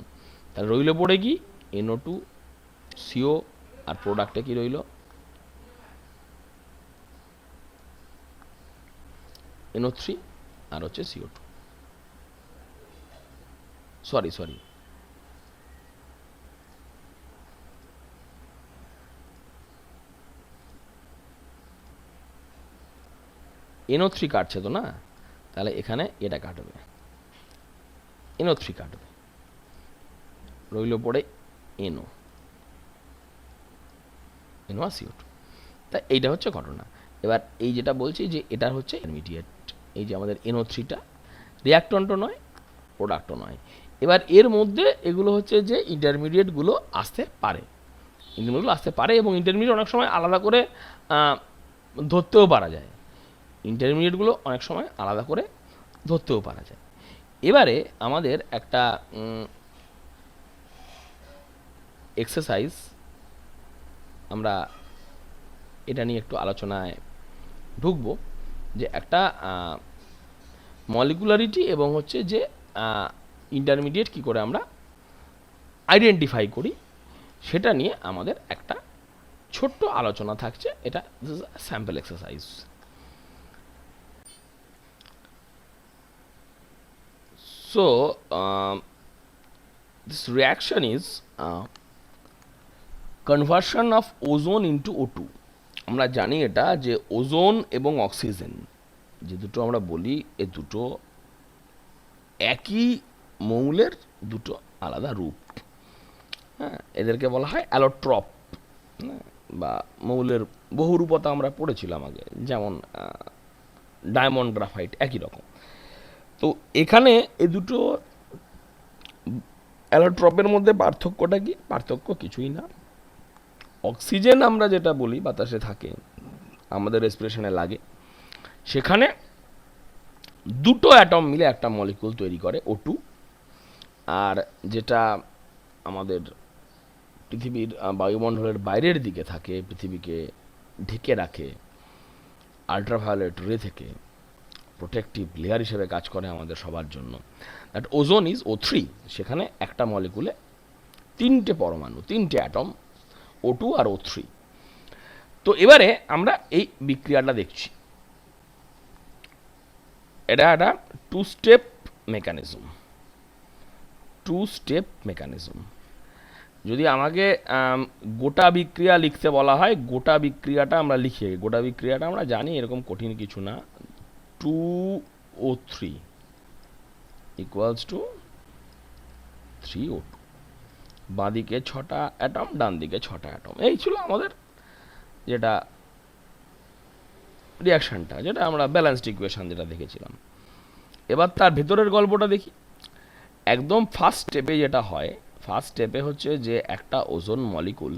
তাহলে রইল পড়ে কি NO2 CO, আর প্রোডাক্টে কি রইল NO3 আর হচ্ছে CO2। সরি NO3 কাটছে তো না, তাহলে এখানে এটা কাটবে, NO3 কাটবে, রইল পড়ে NO আর CO2। তাই এইটা হচ্ছে ঘটনা। এবার এই যেটা বলছি যে এটা হচ্ছে ইন্টারমিডিয়েট, এই যে আমাদের NO3টা রিয়াক্টন্টও নয়, প্রোডাক্টও নয়। এবার এর মধ্যে এগুলো হচ্ছে যে ইন্টারমিডিয়েটগুলো আসতে পারে, এবং ইন্টারমিডিয়েট অনেক সময় আলাদা করে ধরতেও পারা যায়, ইন্টারমিডিয়েটগুলো অনেক সময় আলাদা করে ধরতেও পারা যায়। এবারে আমাদের একটা এক্সারসাইজ, আমরা এটা নিয়ে একটু আলোচনায় ঢুকবো, যে একটা মলিকুলারিটি এবং হচ্ছে যে ইন্টারমিডিয়েট কি করে আমরা আইডেন্টিফাই করি, সেটা নিয়ে আমাদের একটা ছোট্ট আলোচনা থাকছে। এটা sample exercise. So this reaction is conversion of ozone into O2। আমরা জানি এটা যে ওজোন এবং অক্সিজেন যে দুটো আমরা বলি, এ দুটো একই মৌলের দুটো আলাদা রূপ। হ্যাঁ, এদেরকে বলা হয় অ্যালোট্রপ, বা মৌলের বহুরূপতা আমরা পড়েছিলাম আগে, যেমন ডায়মন্ড গ্রাফাইট একই রকম। তো এখানে এ দুটো অ্যালোট্রপের মধ্যে পার্থক্যটা কি? পার্থক্য কিছুই না। অক্সিজেন আমরা যেটা বলি বাতাসে থাকে, আমাদের রেসপিরেশনে লাগে, সেখানে দুটো অ্যাটম মিলে একটা মলিকুল তৈরি করে O2। আর যেটা আমাদের পৃথিবীর বায়ুমণ্ডলের বাইরের দিকে থাকে, পৃথিবীকে ঢেকে রাখে আল্ট্রাভায়োলেট রে থেকে, প্রোটেক্টিভ লেয়ার হিসেবে কাজ করে আমাদের সবার জন্য, দ্যাট ওজোন ইজ O3। সেখানে একটা মলিকুলে তিনটে পরমাণু, তিনটে অ্যাটম, O2 আর O3। তো এবারে আমরা এই বিক্রিয়াটা দেখছি। এটা একটা টু স্টেপ মেকানিজম। যদি আমাকে গোটা বিক্রিয়া লিখতে বলা হয়, গোটা বিক্রিয়াটা আমরা লিখি, গোটা বিক্রিয়াটা আমরা জানি এরকম কঠিন কিছু না। 2O3 equals to 3O2। বাঁদিকে 6টা অ্যাটম, ডান দিকে 6টা অ্যাটম। এই ছিল আমাদের যেটা রিয়াকশানটা, যেটা আমরা ব্যালেন্সড ইকুয়েশন যেটা দেখেছিলাম। এবার তার ভেতরের গল্পটা দেখি। একদম ফার্স্ট স্টেপে যেটা হয়, ফার্স্ট স্টেপে হচ্ছে যে একটা ওজোন মলিকুল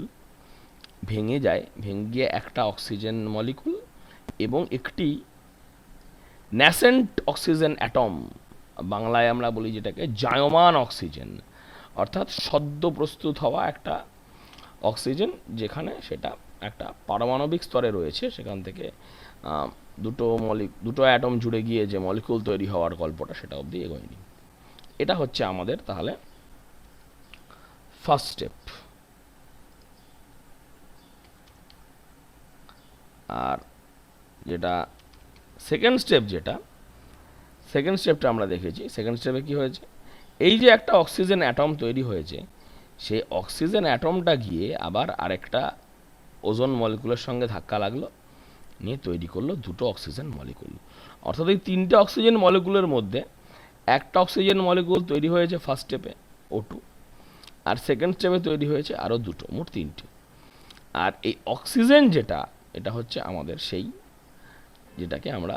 ভেঙে যায়, ভেঙে গিয়ে একটা অক্সিজেন মলিকুল এবং একটি ন্যাসেন্ট অক্সিজেন অ্যাটম, বাংলায় আমরা বলি যেটাকে জায়মান অক্সিজেন, অর্থাৎ সদ্য প্রস্তুত হওয়া একটা অক্সিজেন, যেখানে সেটা একটা পারমাণবিক স্তরে রয়েছে, সেখান থেকে দুটো অ্যাটম জুড়ে গিয়ে যে মলিকুল তৈরি হওয়ার গল্পটা, সেটা অবধি এগোয়নি। এটা হচ্ছে আমাদের তাহলে ফার্স্ট স্টেপ। আর যেটা সেকেন্ড স্টেপটা আমরা দেখেছি। সেকেন্ড স্টেপে কি হয়েছে, এই যে একটা অক্সিজেন অ্যাটম তৈরি হয়েছে, সেই অক্সিজেন অ্যাটমটা গিয়ে আবার আরেকটা ওজোন মলিকুলের সঙ্গে ধাক্কা লাগলো, নিয়ে তৈরি করলো দুটো অক্সিজেন মলিকুল। অর্থাৎ এই তিনটে অক্সিজেন মলিকুলের মধ্যে একটা অক্সিজেন মলিকুল তৈরি হয়েছে ফার্স্ট স্টেপে O2, আর সেকেন্ড স্টেপে তৈরি হয়েছে আরও দুটো, মোট তিনটে। আর এই অক্সিজেন যেটা, এটা হচ্ছে আমাদের সেই যেটাকে আমরা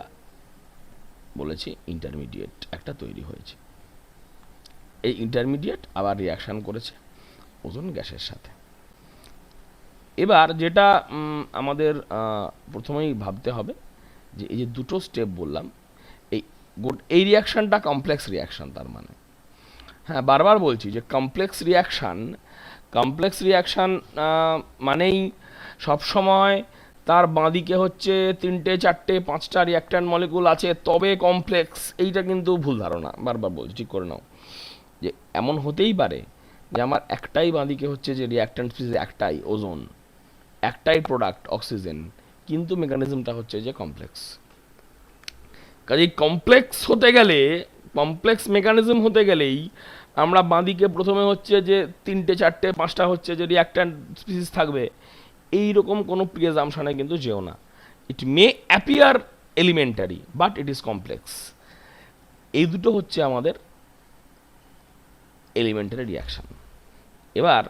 বলেছি ইন্টারমিডিয়েট একটা তৈরি হয়েছে। এই ইন্টারমিডিয়েট আবার রিয়াকশান করেছে ওজোন গ্যাসের সাথে। এবার যেটা আমাদের প্রথমেই ভাবতে হবে যে এই যে দুটো স্টেপ বললাম, এই রিয়াকশানটা কমপ্লেক্স রিয়াকশান। তার মানে হ্যাঁ, বারবার বলছি যে কমপ্লেক্স রিয়াকশান মানেই সবসময় তার বাঁদিকে হচ্ছে 3টে 4টে 5টা রিয়াক্ট্যান্ট মলিকুল আছে তবে কমপ্লেক্স, এইটা কিন্তু ভুল ধারণা, বারবার বলছি, ঠিক করে নাও। যে এমন হতেই পারে যে আমার একটাই বাঁদিকে হচ্ছে যে রিয়াক্ট্যান্ট স্পিসিস একটাই ওজোন, একটাই প্রোডাক্ট অক্সিজেন, কিন্তু মেকানিজমটা হচ্ছে যে কমপ্লেক্স। কাজেই কমপ্লেক্স মেকানিজম হতে গেলেই আমরা বাঁদিকে প্রথমে হচ্ছে যে 3টে 4টে 5টা হচ্ছে যে রিয়াক্ট্যান্ট স্পিসিস থাকবে, এই রকম কোনো প্রিজাম্পশনে কিন্তু যেও না। It may appear elementary but it is complex. এই দুটো হচ্ছে আমাদের এলিমেন্টারি রিয়াকশন। এবার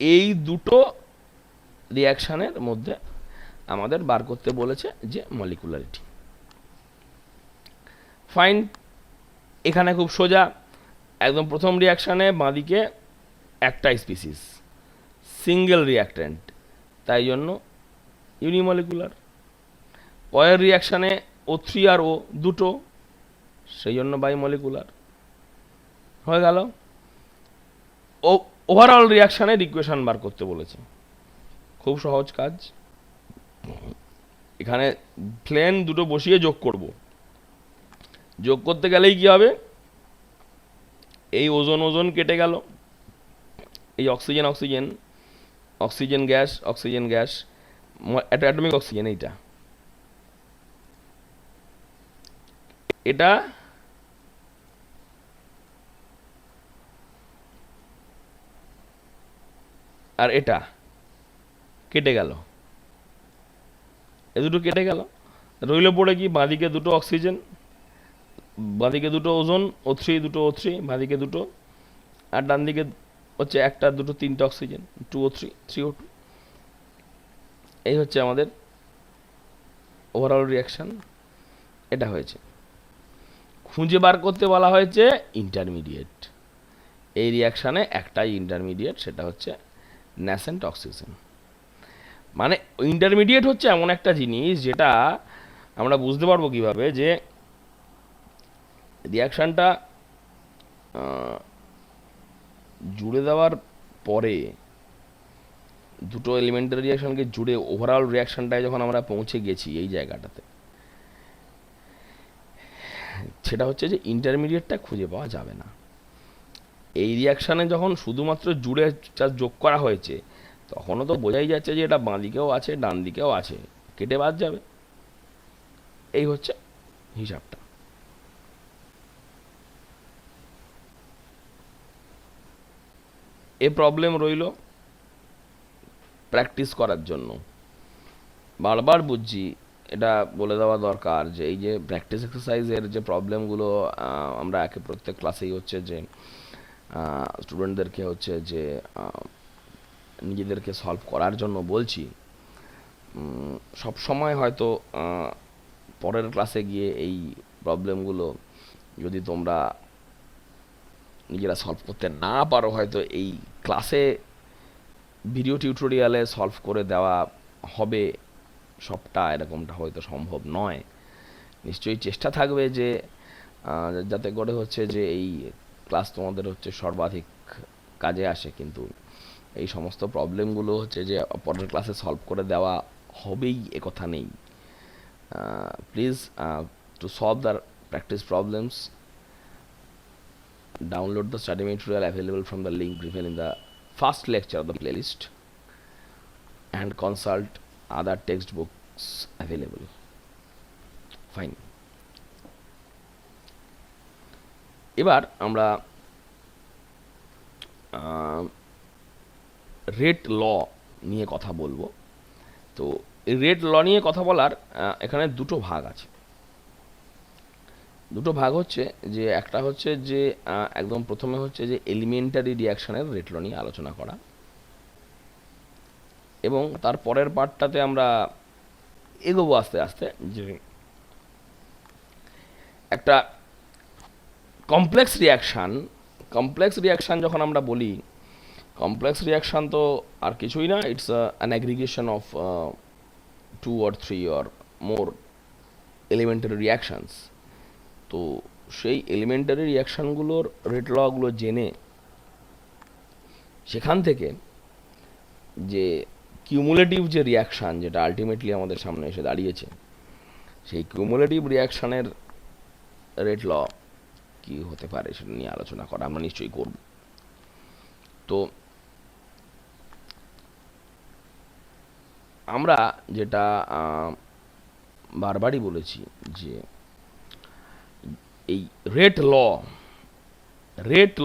এই দুটো রিয়াকশানের মধ্যে আমাদের বার করতে বলেছে যে মলিকুলারিটি। ফাইন, এখানে খুব সোজা, একদম প্রথম রিয়াকশানে বাঁদিকে একটাই স্পিসিস, সিঙ্গেল রিয়াক্ট্যান্ট, তাই জন্য ইউনিমলিকুলার। পরের রিয়াকশানে O3 আর O দুটো, সেই জন্য বাইমলিকুলার হয়ে গেল। ওভারঅল রিয়াকশানের ইকুয়েশন বার করতে বলেছে, খুব সহজ কাজ। এখানে প্লেন দুটো বসিয়ে যোগ করব, যোগ করতে গেলেই কি হবে, এই ওজোন ওজোন কেটে গেল, এই oxygen oxygen, oxygen gas, atomic oxygen, এটা আর এটা কেটে গেল, এ দুটো কেটে গেল, রইল পড়ে কি বাঁদিকে দুটো অক্সিজেন, বাঁদিকে দুটো ওজোন O3 দুটো O3, বাঁদিকে দুটো, আর ডান দিকে হচ্ছে একটা দুটো 3টে অক্সিজেন 2O3 3O2। এই হচ্ছে আমাদের ওভারঅল রিয়াকশান, এটা হয়েছে। খুঁজে বার করতে বলা হয়েছে ইন্টারমিডিয়েট। এই রিয়াকশানে একটাই ইন্টারমিডিয়েট, সেটা হচ্ছে ন্যাসেন্ট অক্সিজেন। মানে ইন্টারমিডিয়েট হচ্ছে এমন একটা জিনিস যেটা আমরা বুঝতে পারবো কিভাবে, যে রিয়াকশানটা জুড়ে দেওয়ার পরে, দুটো এলিমেন্টারি রিয়াকশানকে জুড়ে ওভারঅল রিয়াকশানটায় যখন আমরা পৌঁছে গেছি এই জায়গাটাতে, সেটা হচ্ছে যে ইন্টারমিডিয়েটটা খুঁজে পাওয়া যাবে না। এই রিয়াকশানে যখন শুধুমাত্র জুড়ে যোগ করা হয়েছে, তখনও তো বোঝাই যাচ্ছে যে এটা বাঁ দিকেও আছে ডান দিকেও আছে, কেটে বাদ যাবে। এই হচ্ছে হিসাবটা। এ প্রবলেম রইল প্র্যাকটিস করার জন্য। বারবার বুঝছি, এটা বলে দেওয়া দরকার যে এই যে প্র্যাকটিস এক্সারসাইজের যে প্রবলেমগুলো আমরা প্রত্যেক ক্লাসেই হচ্ছে যে স্টুডেন্টদেরকে হচ্ছে যে নিজেদেরকে সলভ করার জন্য বলছি, সব সময় হয়তো পরের ক্লাসে গিয়ে এই প্রবলেমগুলো যদি তোমরা নিজেরা সলভ করতে না পারো, হয়তো এই ক্লাসে ভিডিও টিউটোরিয়ালে সলভ করে দেওয়া হবে সবটা, এরকমটা হয়তো সম্ভব নয়। নিশ্চয়ই চেষ্টা থাকবে যে যাতে করে হচ্ছে যে এই ক্লাস তোমাদের হচ্ছে সর্বাধিক কাজে আসে, কিন্তু এই সমস্ত প্রবলেমগুলো হচ্ছে যে পরের ক্লাসে সলভ করে দেওয়া হবেই একথা নেই। Please, to solve the practice problems, download the study material available from the link given in the first lecture of the playlist and consult other textbooks available. Fine. এবার আমরা রেট ল নিয়ে কথা বলবো। তো এই রেট ল নিয়ে কথা বলার এখানে দুটো ভাগ আছে। দুটো ভাগ হচ্ছে যে একটা হচ্ছে যে একদম প্রথমে হচ্ছে যে এলিমেন্টারি রিয়াকশানের রেট ল নিয়ে আলোচনা করা, এবং তার পরের পার্টটাতে আমরা এগোবো আস্তে আস্তে, যে একটা কমপ্লেক্স রিয়াকশান যখন আমরা বলি, কমপ্লেক্স রিয়াকশান তো আর কিছুই না, it's an aggregation of 2 or 3 or more elementary reactions. তো সেই এলিমেন্টারি রিয়াকশানগুলোর রেট লগুলো জেনে সেখান থেকে যে কিউমুলেটিভ যে রিয়াকশান, যেটা আলটিমেটলি আমাদের সামনে এসে দাঁড়িয়েছে, সেই কিউমুলেটিভ রিয়াকশানের রেট ল কী হতে পারে সেটা নিয়ে আলোচনা করা আমরা নিশ্চয়ই করব। তো আমরা যেটা বারবারই বলেছি যে এই rate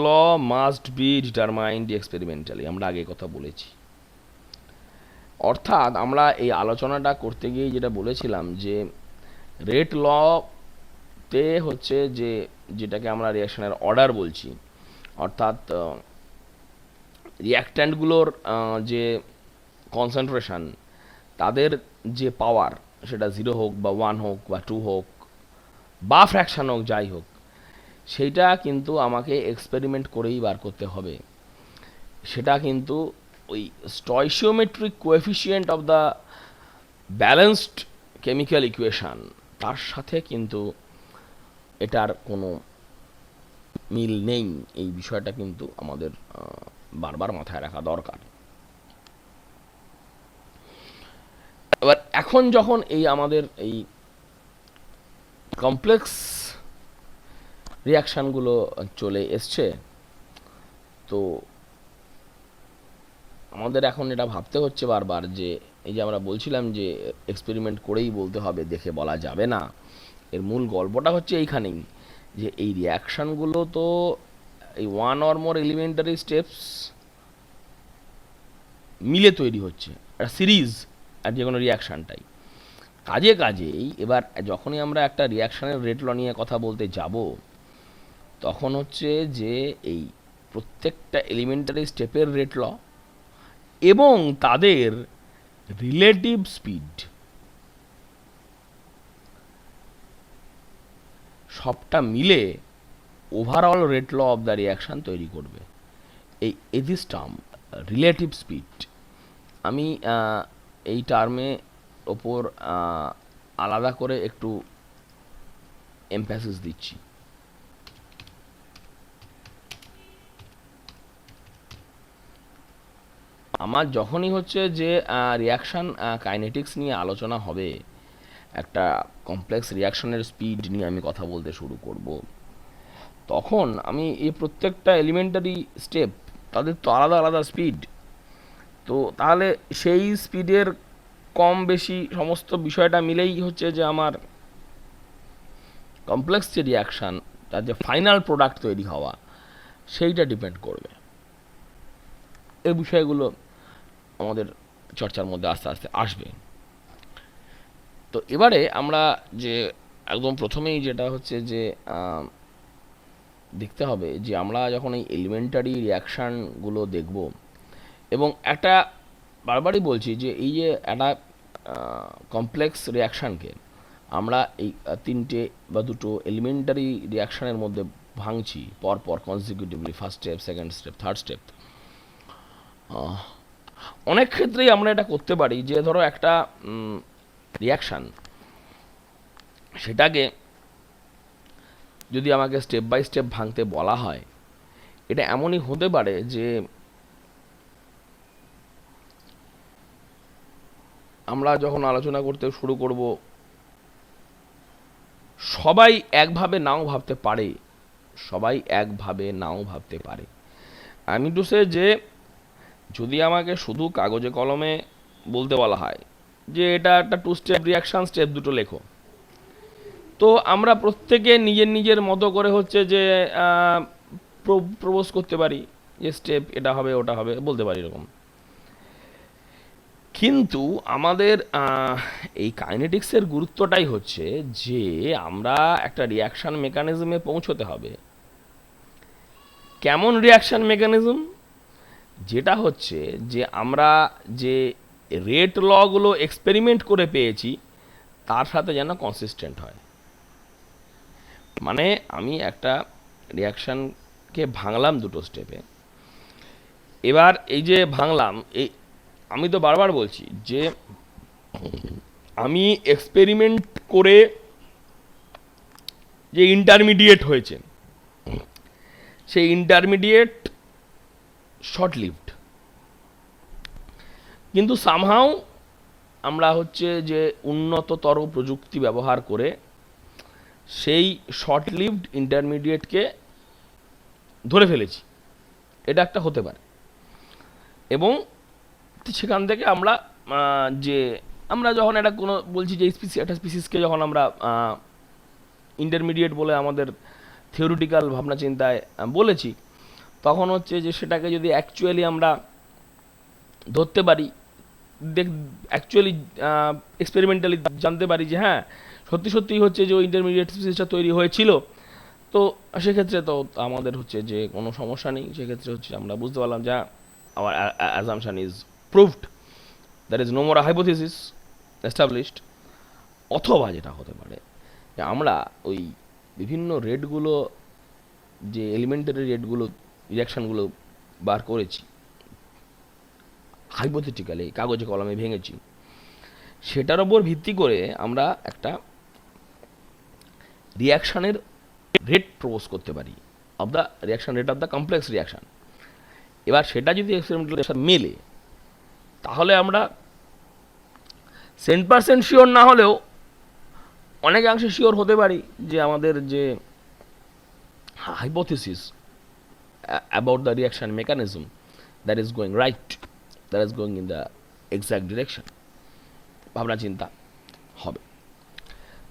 law must be determined experimentally, আমরা আগে কথা বলেছি। অর্থাৎ আমরা এই আলোচনাটা করতে গিয়ে যেটা বলেছিলাম যে রেট লতে হচ্ছে যে যেটাকে আমরা রিয়াকশনের অর্ডার বলছি, অর্থাৎ রিয়াক্ট্যান্টগুলোর যে কনসেন্ট্রেশন, তাদের যে পাওয়ার, সেটা 0 হোক বা 1 হোক বা 2 হোক বা ফ্র্যাকশান হোক, যাই হোক, সেইটা কিন্তু আমাকে এক্সপেরিমেন্ট করেই বার করতে হবে। সেটা কিন্তু ওই stoichiometric coefficient of the balanced chemical equation, তার সাথে কিন্তু এটার কোনো মিল নেই। এই বিষয়টা কিন্তু আমাদের বারবার মাথায় রাখা দরকার। এবার এখন যখন এই আমাদের এই কমপ্লেক্স রিয়াকশানগুলো চলে এসছে, তো আমাদের এখন এটা ভাবতে হচ্ছে বারবার যে এই যে আমরা বলছিলাম যে এক্সপেরিমেন্ট করেই বলতে হবে, দেখে বলা যাবে না, এর মূল গল্পটা হচ্ছে এইখানেই যে এই রিয়াকশানগুলো তো এই one or more elementary steps মিলে তৈরি হচ্ছে, একটা সিরিজ আর যে কোনো রিয়াকশানটাই। কাজেই এবার যখনই আমরা একটা রিয়াকশানের রেট ল নিয়ে কথা বলতে যাব, তখন হচ্ছে যে এই প্রত্যেকটা এলিমেন্টারি স্টেপের রেট ল এবং তাদের রিলেটিভ স্পিড সবটা মিলে overall rate law of the reaction তৈরি করবে। এই দিস টার্ম রিলেটিভ স্পিড, আমি এই টার্মে ওপর আলাদা করে একটু এমফ্যাসিস দিচ্ছি। আমার যখনই হচ্ছে যে রিয়াকশান কাইনেটিক্স নিয়ে আলোচনা হবে, একটা কমপ্লেক্স রিয়াকশনের স্পিড নিয়ে আমি কথা বলতে শুরু করব, তখন আমি এই প্রত্যেকটা এলিমেন্টারি স্টেপ, তাদের তো আলাদা আলাদা স্পিড, তো তাহলে সেই স্পিডের কম বেশি সমস্ত বিষয়টা মিলেই হচ্ছে যে আমার কমপ্লেক্স যে রিয়াকশান, তার যে ফাইনাল প্রোডাক্ট তৈরি হওয়া, সেইটা ডিপেন্ড করবে। এই বিষয়গুলো আমাদের চর্চার মধ্যে আস্তে আস্তে আসবে। তো এবারে আমরা যে একদম প্রথমেই যেটা হচ্ছে যে দেখতে হবে যে আমরা যখন এই এলিমেন্টারি রিয়াকশানগুলো দেখব, এবং একটা বারবারই বলছি যে এই যে একটা কমপ্লেক্স রিয়াকশানকে আমরা এই তিনটে বা দুটো এলিমেন্টারি রিয়াকশানের মধ্যে ভাঙছি পরপর consecutively, first step, second step, third step. অনেক ক্ষেত্রেই আমরা এটা করতে পারি যে ধরো একটা রিয়াকশান, সেটাকে যদি আমাকে স্টেপ বাই স্টেপ ভাঙতে বলা হয়, এটা এমনই হতে পারে যে আমরা যখন আলোচনা করতে শুরু করব, সবাই একভাবে নাও ভাবতে পারে। আমি টু সে যে যদি আমাকে শুধু কাগজে কলমে বলতে বলা হয় যে এটা একটা 2 স্টেপ রিয়াকশান, স্টেপ দুটো লেখো, তো আমরা প্রত্যেকে নিজের নিজের মতো করে হচ্ছে যে প্রপোজ করতে পারি যে স্টেপ এটা হবে, ওটা হবে, বলতে পারি এরকম। কিন্তু আমাদের এই কাইনেটিক্সের গুরুত্বটাই হচ্ছে যে আমরা একটা রিয়াকশান মেকানিজমে পৌঁছতে হবে। কেমন রিয়াকশান মেকানিজম? যেটা হচ্ছে যে আমরা যে রেট লগুলো এক্সপেরিমেন্ট করে পেয়েছি তার সাথে যেন কনসিস্টেন্ট হয়। মানে আমি একটা রিয়াকশানকে ভাঙলাম দুটো স্টেপে, এবার এই যে ভাঙলাম, এই আমি তো বারবার বলছি যে আমি এক্সপেরিমেন্ট করে যে ইন্টারমিডিয়েট হয়েছে, সেই ইন্টারমিডিয়েট শর্ট লিভড, কিন্তু সামহাও আমরা হচ্ছে যে উন্নততর প্রযুক্তি ব্যবহার করে সেই শর্ট লিভড ইন্টারমিডিয়েটকে ধরে ফেলেছি, এটা একটা হতে পারে। এবং সেখান থেকে আমরা যে আমরা যখন এটা কোনো বলছি যে একটা স্পিসিসকে যখন আমরা ইন্টারমিডিয়েট বলে আমাদের থিওরিটিক্যাল ভাবনা চিন্তায় বলেছি, তখন হচ্ছে যে সেটাকে যদি অ্যাকচুয়ালি আমরা ধরতে পারি, অ্যাকচুয়ালি এক্সপেরিমেন্টালি জানতে পারি যে হ্যাঁ সত্যি সত্যিই হচ্ছে যে ওই ইন্টারমিডিয়েট স্পিসিসটা তৈরি হয়েছিল, তো সেক্ষেত্রে তো আমাদের হচ্ছে যে কোনো সমস্যা নেই। সেক্ষেত্রে হচ্ছে আমরা বুঝতে পারলাম যে our assumption is proved, there is no more a hypothesis established। অথবা যেটা হতে পারে যে আমরা ওই বিভিন্ন রেটগুলো, যে এলিমেন্টারি রেটগুলো, রিয়াকশানগুলো বার করেছি, হাইপোথেটিক্যালি কাগজে কলমে ভেঙেছি, সেটার ওপর ভিত্তি করে আমরা একটা রিয়াকশানের রেট প্রপোজ করতে পারি, of the reaction rate of the complex reaction. এবার সেটা যদি এক্সপেরিমেন্টাল সাথে মেলে, তাহলে আমরা 100% শিওর না হলেও অনেকাংশে শিওর হতে পারি যে আমাদের যে hypothesis about the reaction mechanism, that is going right, that is going in the exact direction, ভাবনা চিন্তা হবে।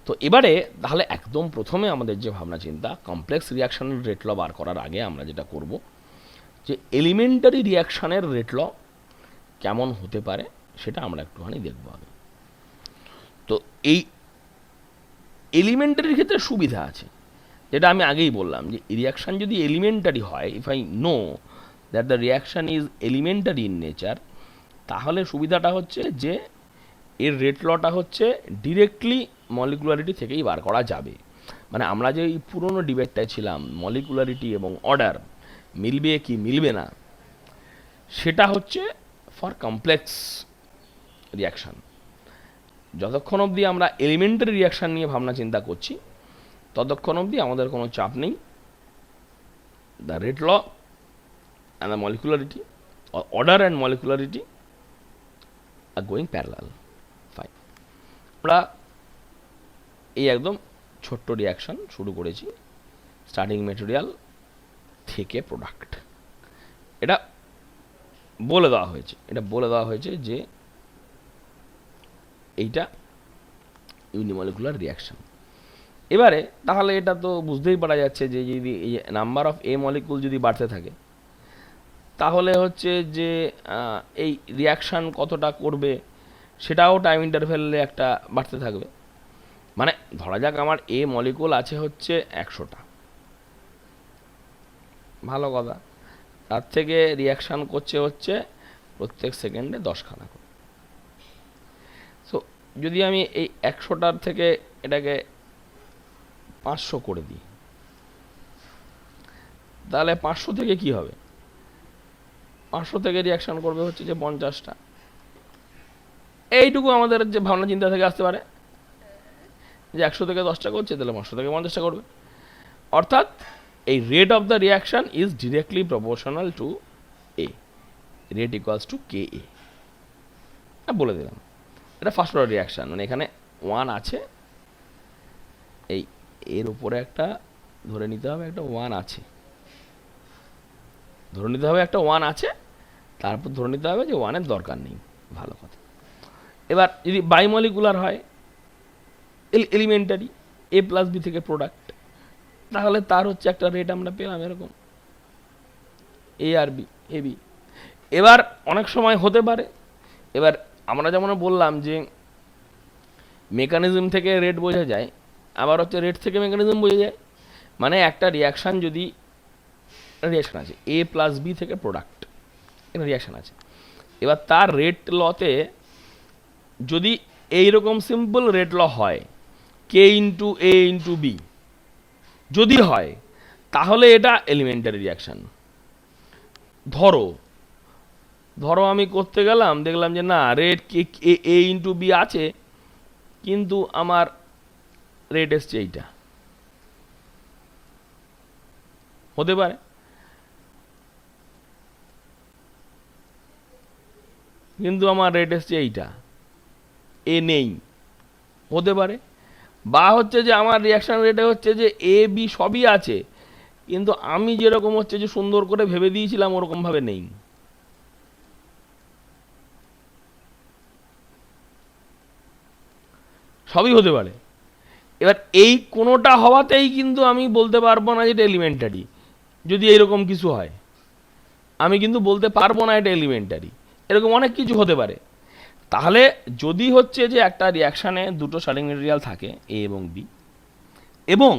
তো এবারে তাহলে একদম প্রথমে আমাদের যে ভাবনা চিন্তা, কমপ্লেক্স রিয়াকশনের রেট ল বার করার আগে আমরা যেটা করব, যে এলিমেন্টারি রিয়াকশানের রেট ল কেমন হতে পারে সেটা আমরা একটুখানি দেখব আগে। তো এই এলিমেন্টারির ক্ষেত্রে সুবিধা আছে, যেটা আমি আগেই বললাম যে রিয়াকশান যদি এলিমেন্টারি হয়, if I know that the reaction is elementary in nature, তাহলে সুবিধাটা হচ্ছে যে এর রেট লটা হচ্ছে ডিরেক্টলি মলিকুলারিটি থেকেই বার করা যাবে। মানে আমরা যে এই পুরনো ডিবেটটায় ছিলাম মলিকুলারিটি এবং অর্ডার মিলবে কি মিলবে না, সেটা হচ্ছে ফর কমপ্লেক্স রিয়াকশান। যতক্ষণ অবধি আমরা এলিমেন্টারি রিয়াকশান নিয়ে ভাবনা চিন্তা করছি, ততক্ষণ অবধি আমাদের কোনো চাপ নেই। The rate law and the molecularity, order and molecularity are going parallel, fine. আমরা এই একদম ছোট্ট রিয়াকশান শুরু করেছি, স্টার্টিং মেটেরিয়াল থেকে প্রোডাক্ট। এটা বলে দেওয়া হয়েছে যে এইটা ইউনিমলিকুলার রিয়াকশান। এবারে তাহলে এটা তো বুঝতেই পারা যাচ্ছে যে যদি এই নাম্বার অফ এ মলিকুল যদি বাড়তে থাকে, তাহলে হচ্ছে যে এই রিয়াকশান কতটা করবে সেটাও টাইম ইন্টারভ্যালে একটা বাড়তে থাকবে। মানে ধরা যাক আমার এ মলিকুল আছে হচ্ছে 100টা, ভালো কথা, তার থেকে রিয়াকশান করছে হচ্ছে প্রত্যেক সেকেন্ডে 10খানা করে। সো যদি আমি এই 100টার থেকে এটাকে 500 করে দিই, তাহলে 500 থেকে কি হবে, 500 থেকে রিয়াকশান করবে হচ্ছে যে 50টা। এইটুকু আমাদের যে ভাবনা চিন্তা থেকে আসতে পারে যে 100 থেকে 10টা করছে, তাহলে 500 থেকে 50টা করবে। অর্থাৎ এই rate of the reaction is directly proportional to A, rate equals to K A. বলে দিলাম এটা ফার্স্ট অর্ডার রিয়াকশান, মানে এখানে 1 আছে, এই এর উপরে একটা ধরে নিতে হবে একটা 1 আছে, ধরে নিতে হবে একটা 1 আছে, তারপর ধরে নিতে হবে যে 1-এর দরকার নেই, ভালো কথা। এবার যদি বাইমলিকুলার হয়, এলিমেন্টারি এ প্লাস বি থেকে প্রোডাক্ট, তাহলে তার হচ্ছে একটা রেট আমরা পেলাম এরকম এ আর বি, এ বি। এবার অনেক সময় হতে পারে, এবার আমরা যেমন বললাম যে মেকানিজম থেকে রেট বোঝা যায়, আবার হচ্ছে রেট থেকে মেকানিজম বোঝা যায়। মানে একটা রিয়াকশান যদি রিয়াকশান আছে এ প্লাস বি থেকে প্রোডাক্ট, একটা রিয়াকশান আছে, এবার তার রেট লতে যদি এইরকম সিম্পল রেট ল হয় কে ইন্টু এ ইন্টু বি যদি হয়, তাহলে এটা এলিমেন্টারি রিয়াকশান। ধরো আমি করতে গেলাম, দেখলাম যে না রেট এ ইন্টু বি আছে, কিন্তু আমার রেট এসছে এইটা, হতে পারে। কিন্তু আমার রেট এসছে এইটা, এ নেই, হতে পারে। বা হচ্ছে যে আমার রিয়াকশান রেটে হচ্ছে যে এ বি সবই আছে, কিন্তু আমি যেরকম হচ্ছে যে সুন্দর করে ভেবে দিয়েছিলাম ওরকমভাবে নেই। সবই হতে পারে। এবার এই কোনোটা হওয়াতেই কিন্তু আমি বলতে পারবো না যে এটা এলিমেন্টারি। যদি এইরকম কিছু হয় আমি কিন্তু বলতে পারবো না এটা এলিমেন্টারি। এরকম অনেক কিছু হতে পারে। তাহলে যদি হচ্ছে যে একটা রিয়াকশানে দুটো স্টার্টিং মেটেরিয়াল থাকে এ এবং বি, এবং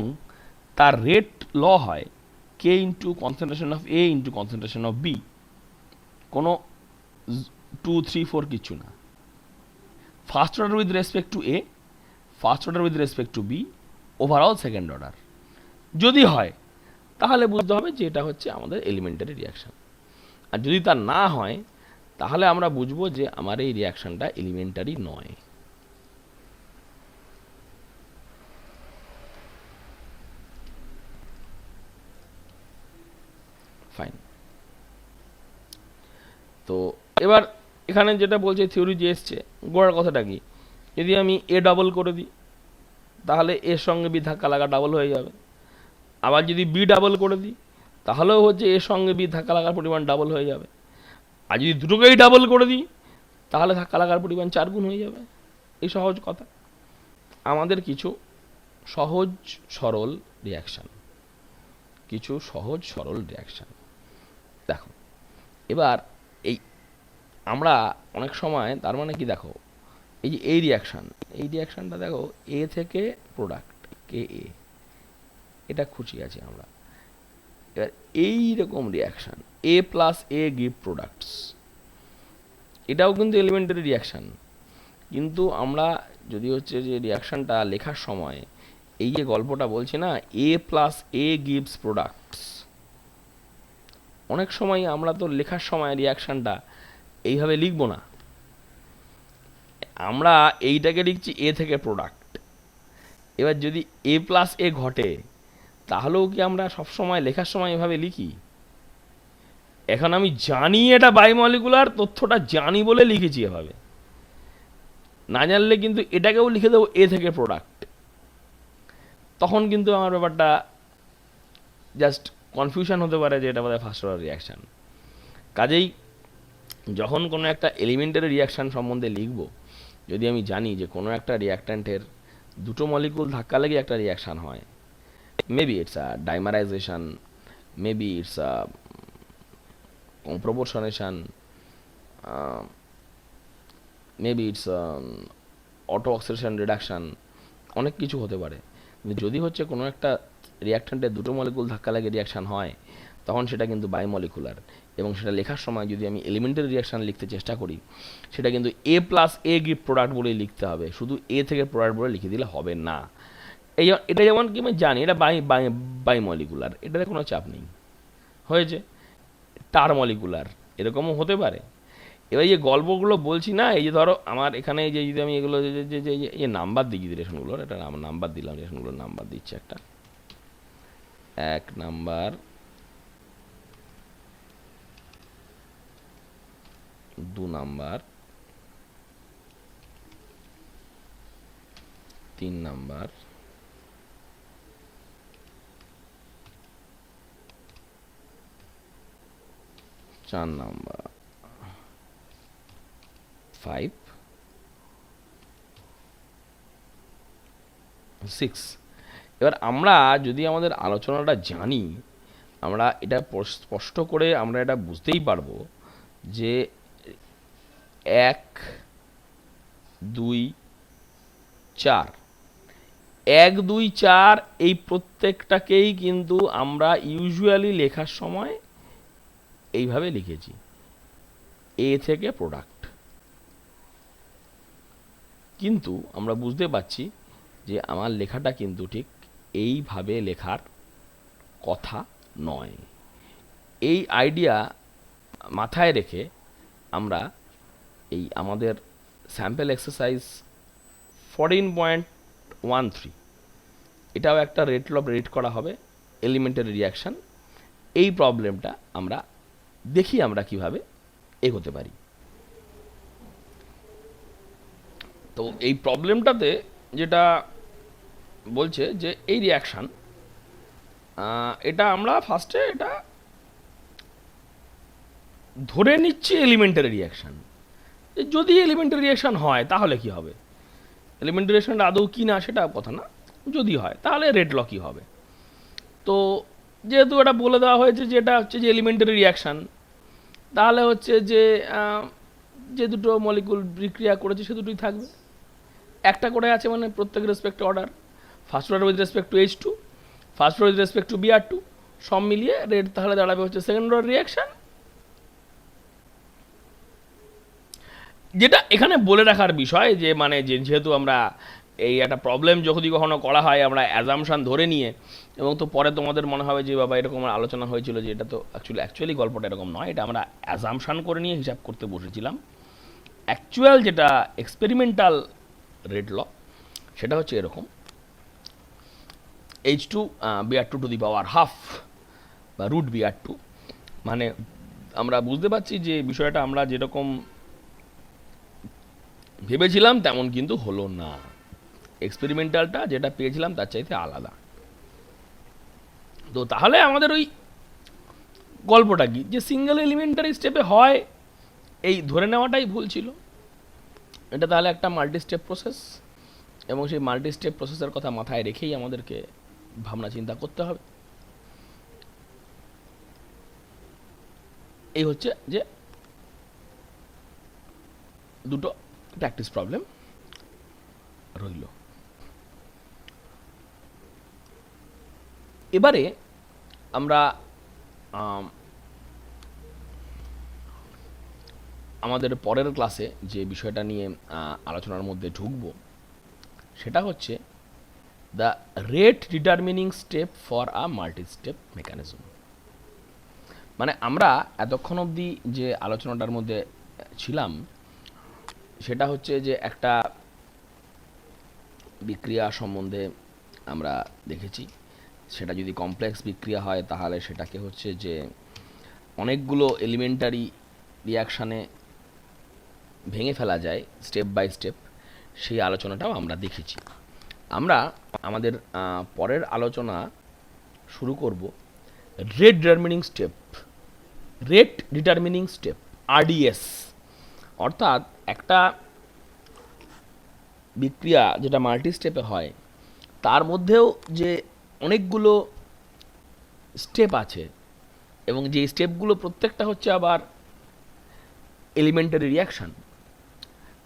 তার রেট ল হয় K into concentration of A into concentration of B, কোনো 2, 3, 4 কিছু না। First order with respect to A, first order with respect to B, overall second order যদি হয়, তাহলে বুঝতে হবে যে এটা হচ্ছে আমাদের এলিমেন্টারি রিয়াকশান। আর যদি তা না হয় তাহলে আমরা বুঝবো যে আমার এই রিয়াকশানটা এলিমেন্টারি নয়। ফাইন। তো এবার এখানে যেটা বলছে থিওরি যে এসছে, গোড়ার কথাটা কি, যদি আমি এ ডাবল করে দিই তাহলে এর সঙ্গে বি ধাক্কা লাগা ডাবল হয়ে যাবে। আবার যদি বি ডাবল করে দিই তাহলেও হচ্ছে এর সঙ্গে বি ধাক্কা লাগার পরিমাণ ডাবল হয়ে যাবে। আর যদি দুটোকেই ডাবল করে দিই তাহলে ধাক্কা লাগার পরিমাণ 4 গুণ হয়ে যাবে। এই সহজ কথা। আমাদের কিছু সহজ সরল রিয়াকশান, কিছু সহজ সরল রিয়াকশান দেখো। এবার এই আমরা অনেক সময়, তার মানে কি দেখো, এই যে এই রিয়াকশানটা দেখো, এ থেকে প্রোডাক্ট কে এ, এটা খুশি আছি আমরা। এবার এই রকম রিয়াকশান এ প্লাস এ গিভ প্রোডাক্টস, এটাও কিন্তু এলিমেন্টারি রিয়াকশান। কিন্তু আমরা যদি হচ্ছে যে রিয়াকশানটা লেখার সময় এই যে গল্পটা বলছি না, এ প্লাস এ গিভস প্রোডাক্টস, অনেক সময় আমরা তো লেখার সময় রিয়াকশানটা এইভাবে লিখব না, আমরা এইটাকে লিখছি এ থেকে প্রোডাক্ট। এবার যদি এ প্লাস এ ঘটে তাহলেও কি আমরা সবসময় লেখার সময় এভাবে লিখি? এখন আমি জানি এটা বায়োমলিকুলার, তথ্যটা জানি বলে লিখেছি এভাবে। না জানলে কিন্তু এটাকেও লিখে দেবো এ থেকে প্রোডাক্ট, তখন কিন্তু আমার ব্যাপারটা জাস্ট কনফিউশন হতে পারে যে এটা বোধহয় ফার্স্ট অর্ডার রিয়াকশান। কাজেই যখন কোনো একটা এলিমেন্টারি রিয়াকশান সম্বন্ধে লিখব, যদি আমি জানি যে কোনো একটা রিয়াক্ট্যান্টের দুটো মলিকুল ধাক্কা লেগে একটা রিয়াকশান হয়, maybe it's a dimerization, maybe it's a proportionation, maybe it's auto oxidation reduction, অনেক কিছু হতে পারে। কিন্তু যদি হচ্ছে কোনো একটা রিয়াক্ট্যান্টের দুটো মলিকুল ধাক্কা লাগে রিয়াকশান হয়, তখন সেটা কিন্তু বায়োমলিকুলার। এবং সেটা লেখার সময় যদি আমি এলিমেন্টারি রিয়াকশান লিখতে চেষ্টা করি, সেটা কিন্তু এ প্লাস এ গিভ প্রোডাক্ট বলেই লিখতে হবে, শুধু এ থেকে প্রোডাক্ট বলে লিখে দিলে হবে না। এটা যেমন কি আমি জানি এটা বায়োমলিকুলার, এটাতে কোনো চাপ নেই, হয়েছে। টার মলিকুলার এরকমও হতে পারে। এবার এই যে গল্পগুলো বলছি না, এই যে ধরো আমার এখানে যে যদি আমি এগুলো যে নাম্বার দিই রিলেশনগুলোর, এটা নাম্বার দিলাম, রিলেশনগুলোর নাম্বার দিচ্ছি একটা, 1 নাম্বার, 2 নাম্বার, 3 নাম্বার, 4 নাম্বার, 5, 6। এবার আমরা যদি আমাদের আলোচনাটা জানি, আমরা এটা স্পষ্ট করে আমরা এটা বুঝতেই পারবো যে 1, 2, 4, 1, 2, 4 এই প্রত্যেকটাকেই কিন্তু আমরা ইউজুয়ালি লেখার সময় এইভাবে লিখেছি, এ থেকে প্রোডাক্ট। কিন্তু আমরা বুঝতে পারছি যে আমার লেখাটা কিন্তু ঠিক এইভাবে লেখার কথা নয়। এই আইডিয়া মাথায় রেখে আমরা এই আমাদের স্যাম্পল এক্সারসাইজ 14.13, এটাও একটা রেট করা হবে এলিমেন্টারি রিয়াকশান, এই প্রবলেমটা আমরা দেখি আমরা কিভাবে এগোতে পারি। তো এই প্রবলেমটাতে যেটা বলছে যে এই রিয়াকশান, এটা আমরা ফার্স্টে এটা ধরে নিচ্ছি এলিমেন্টারি রিয়াকশান। যদি এলিমেন্টারি রিয়াকশান হয় তাহলে কি হবে, এলিমেন্টারি রিয়াকশানটা আদৌ কি না সেটা কথা না, যদি হয় তাহলে রেড ল কী হবে। তো যেহেতু এটা বলে দেওয়া হয়েছে যে এটা হচ্ছে যে এলিমেন্টারি রিয়াকশান, তাহলে হচ্ছে যে যে দুটো মলিকুল বিক্রিয়া করেছে সে দুটোই থাকবে, একটা করে আছে মানে প্রত্যেক respect order, first order with respect two H2, first order with respect two Br2, সব মিলিয়ে রেড তাহলে দাঁড়াবে হচ্ছে সেকেন্ড অর্ডার রিয়াকশান। যেটা এখানে বলে রাখার বিষয় যে মানে যেহেতু আমরা এই একটা প্রবলেম যদি কখনো করা হয় আমরা অ্যাজামশান ধরে নিয়ে, এবং তো পরে তোমাদের মনে হবে যে বাবা এরকম আলোচনা হয়েছিল যে এটা তো অ্যাকচুয়ালি গল্পটা এরকম নয়, এটা আমরা অ্যাজামশান করে নিয়ে হিসাব করতে বসেছিলাম। অ্যাকচুয়াল যেটা এক্সপেরিমেন্টাল রেড ল সেটা হচ্ছে এরকম, H2 Br2 to the power half বা রুট Br2। মানে আমরা বুঝতে পারছি যে বিষয়টা আমরা যেরকম ভেবেছিলাম তেমন কিন্তু হলো না, এক্সপেরিমেন্টালটা যেটা পেয়েছিলাম তার চাইতে আলাদা। তো তাহলে আমাদের ওই গল্পটা কি, যে সিঙ্গেল এলিমেন্টারি স্টেপে হয় এই ধরে নেওয়াটাই ভুল ছিল। এটা তাহলে একটা মাল্টি স্টেপ প্রসেস, এবং সেই মাল্টি স্টেপ প্রসেসের কথা মাথায় রেখেই আমাদেরকে ভাবনা চিন্তা করতে হবে। এই হচ্ছে যে দুটো প্র্যাকটিস প্রবলেম রইল। এবারে আমরা আমাদের পরের ক্লাসে যে বিষয়টা নিয়ে আলোচনার মধ্যে ঢুকব সেটা হচ্ছে the rate determining step for a multi step mechanism. মানে আমরা এতক্ষণ অবধি যে আলোচনাটার মধ্যে ছিলাম সেটা হচ্ছে যে একটা বিক্রিয়া সম্বন্ধে আমরা দেখেছি, সেটা যদি কমপ্লেক্স বিক্রিয়া হয় তাহলে সেটাকে হচ্ছে যে অনেকগুলো এলিমেন্টারি রিয়াকশানে ভেঙে ফেলা যায় স্টেপ বাই স্টেপ, সেই আলোচনাটাও আমরা দেখেছি। আমরা আমাদের পরের আলোচনা শুরু করব rate determining step, rate determining step RDS। অর্থাৎ একটা বিক্রিয়া যেটা মাল্টি স্টেপে হয় তার মধ্যেও যে অনেকগুলো স্টেপ আছে, এবং যে স্টেপগুলো প্রত্যেকটা হচ্ছে আবার এলিমেন্টারি রিয়াকশান,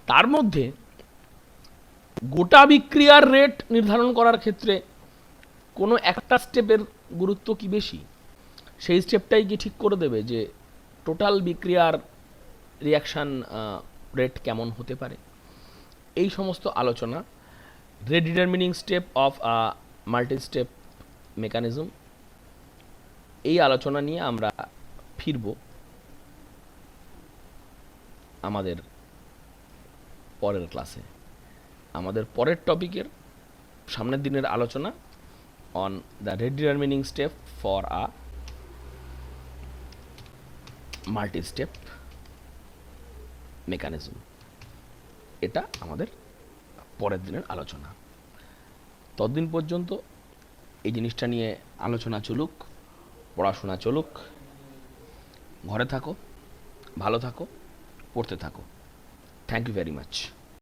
তার মধ্যে গোটা বিক্রিয়ার রেট নির্ধারণ করার ক্ষেত্রে কোনো একটা স্টেপের গুরুত্ব কি বেশি, সেই স্টেপটাই কি ঠিক করে দেবে যে টোটাল বিক্রিয়ার রিয়াকশান রেট কেমন হতে পারে। এই সমস্ত আলোচনা rate determining step of multi step mechanism, এই আলোচনা নিয়ে আমরা ফিরব আমাদের পরের ক্লাসে। আমাদের পরের টপিকের সামনের দিনের আলোচনা on the rate determining step for a multi step mechanism, এটা আমাদের পরের দিনের আলোচনা। ততদিন পর্যন্ত এই জিনিসটা নিয়ে আলোচনা চলুক, পড়াশোনা চলুক, ঘরে থাকো, ভালো থাকো, পড়তে থাকো। Thank you very much.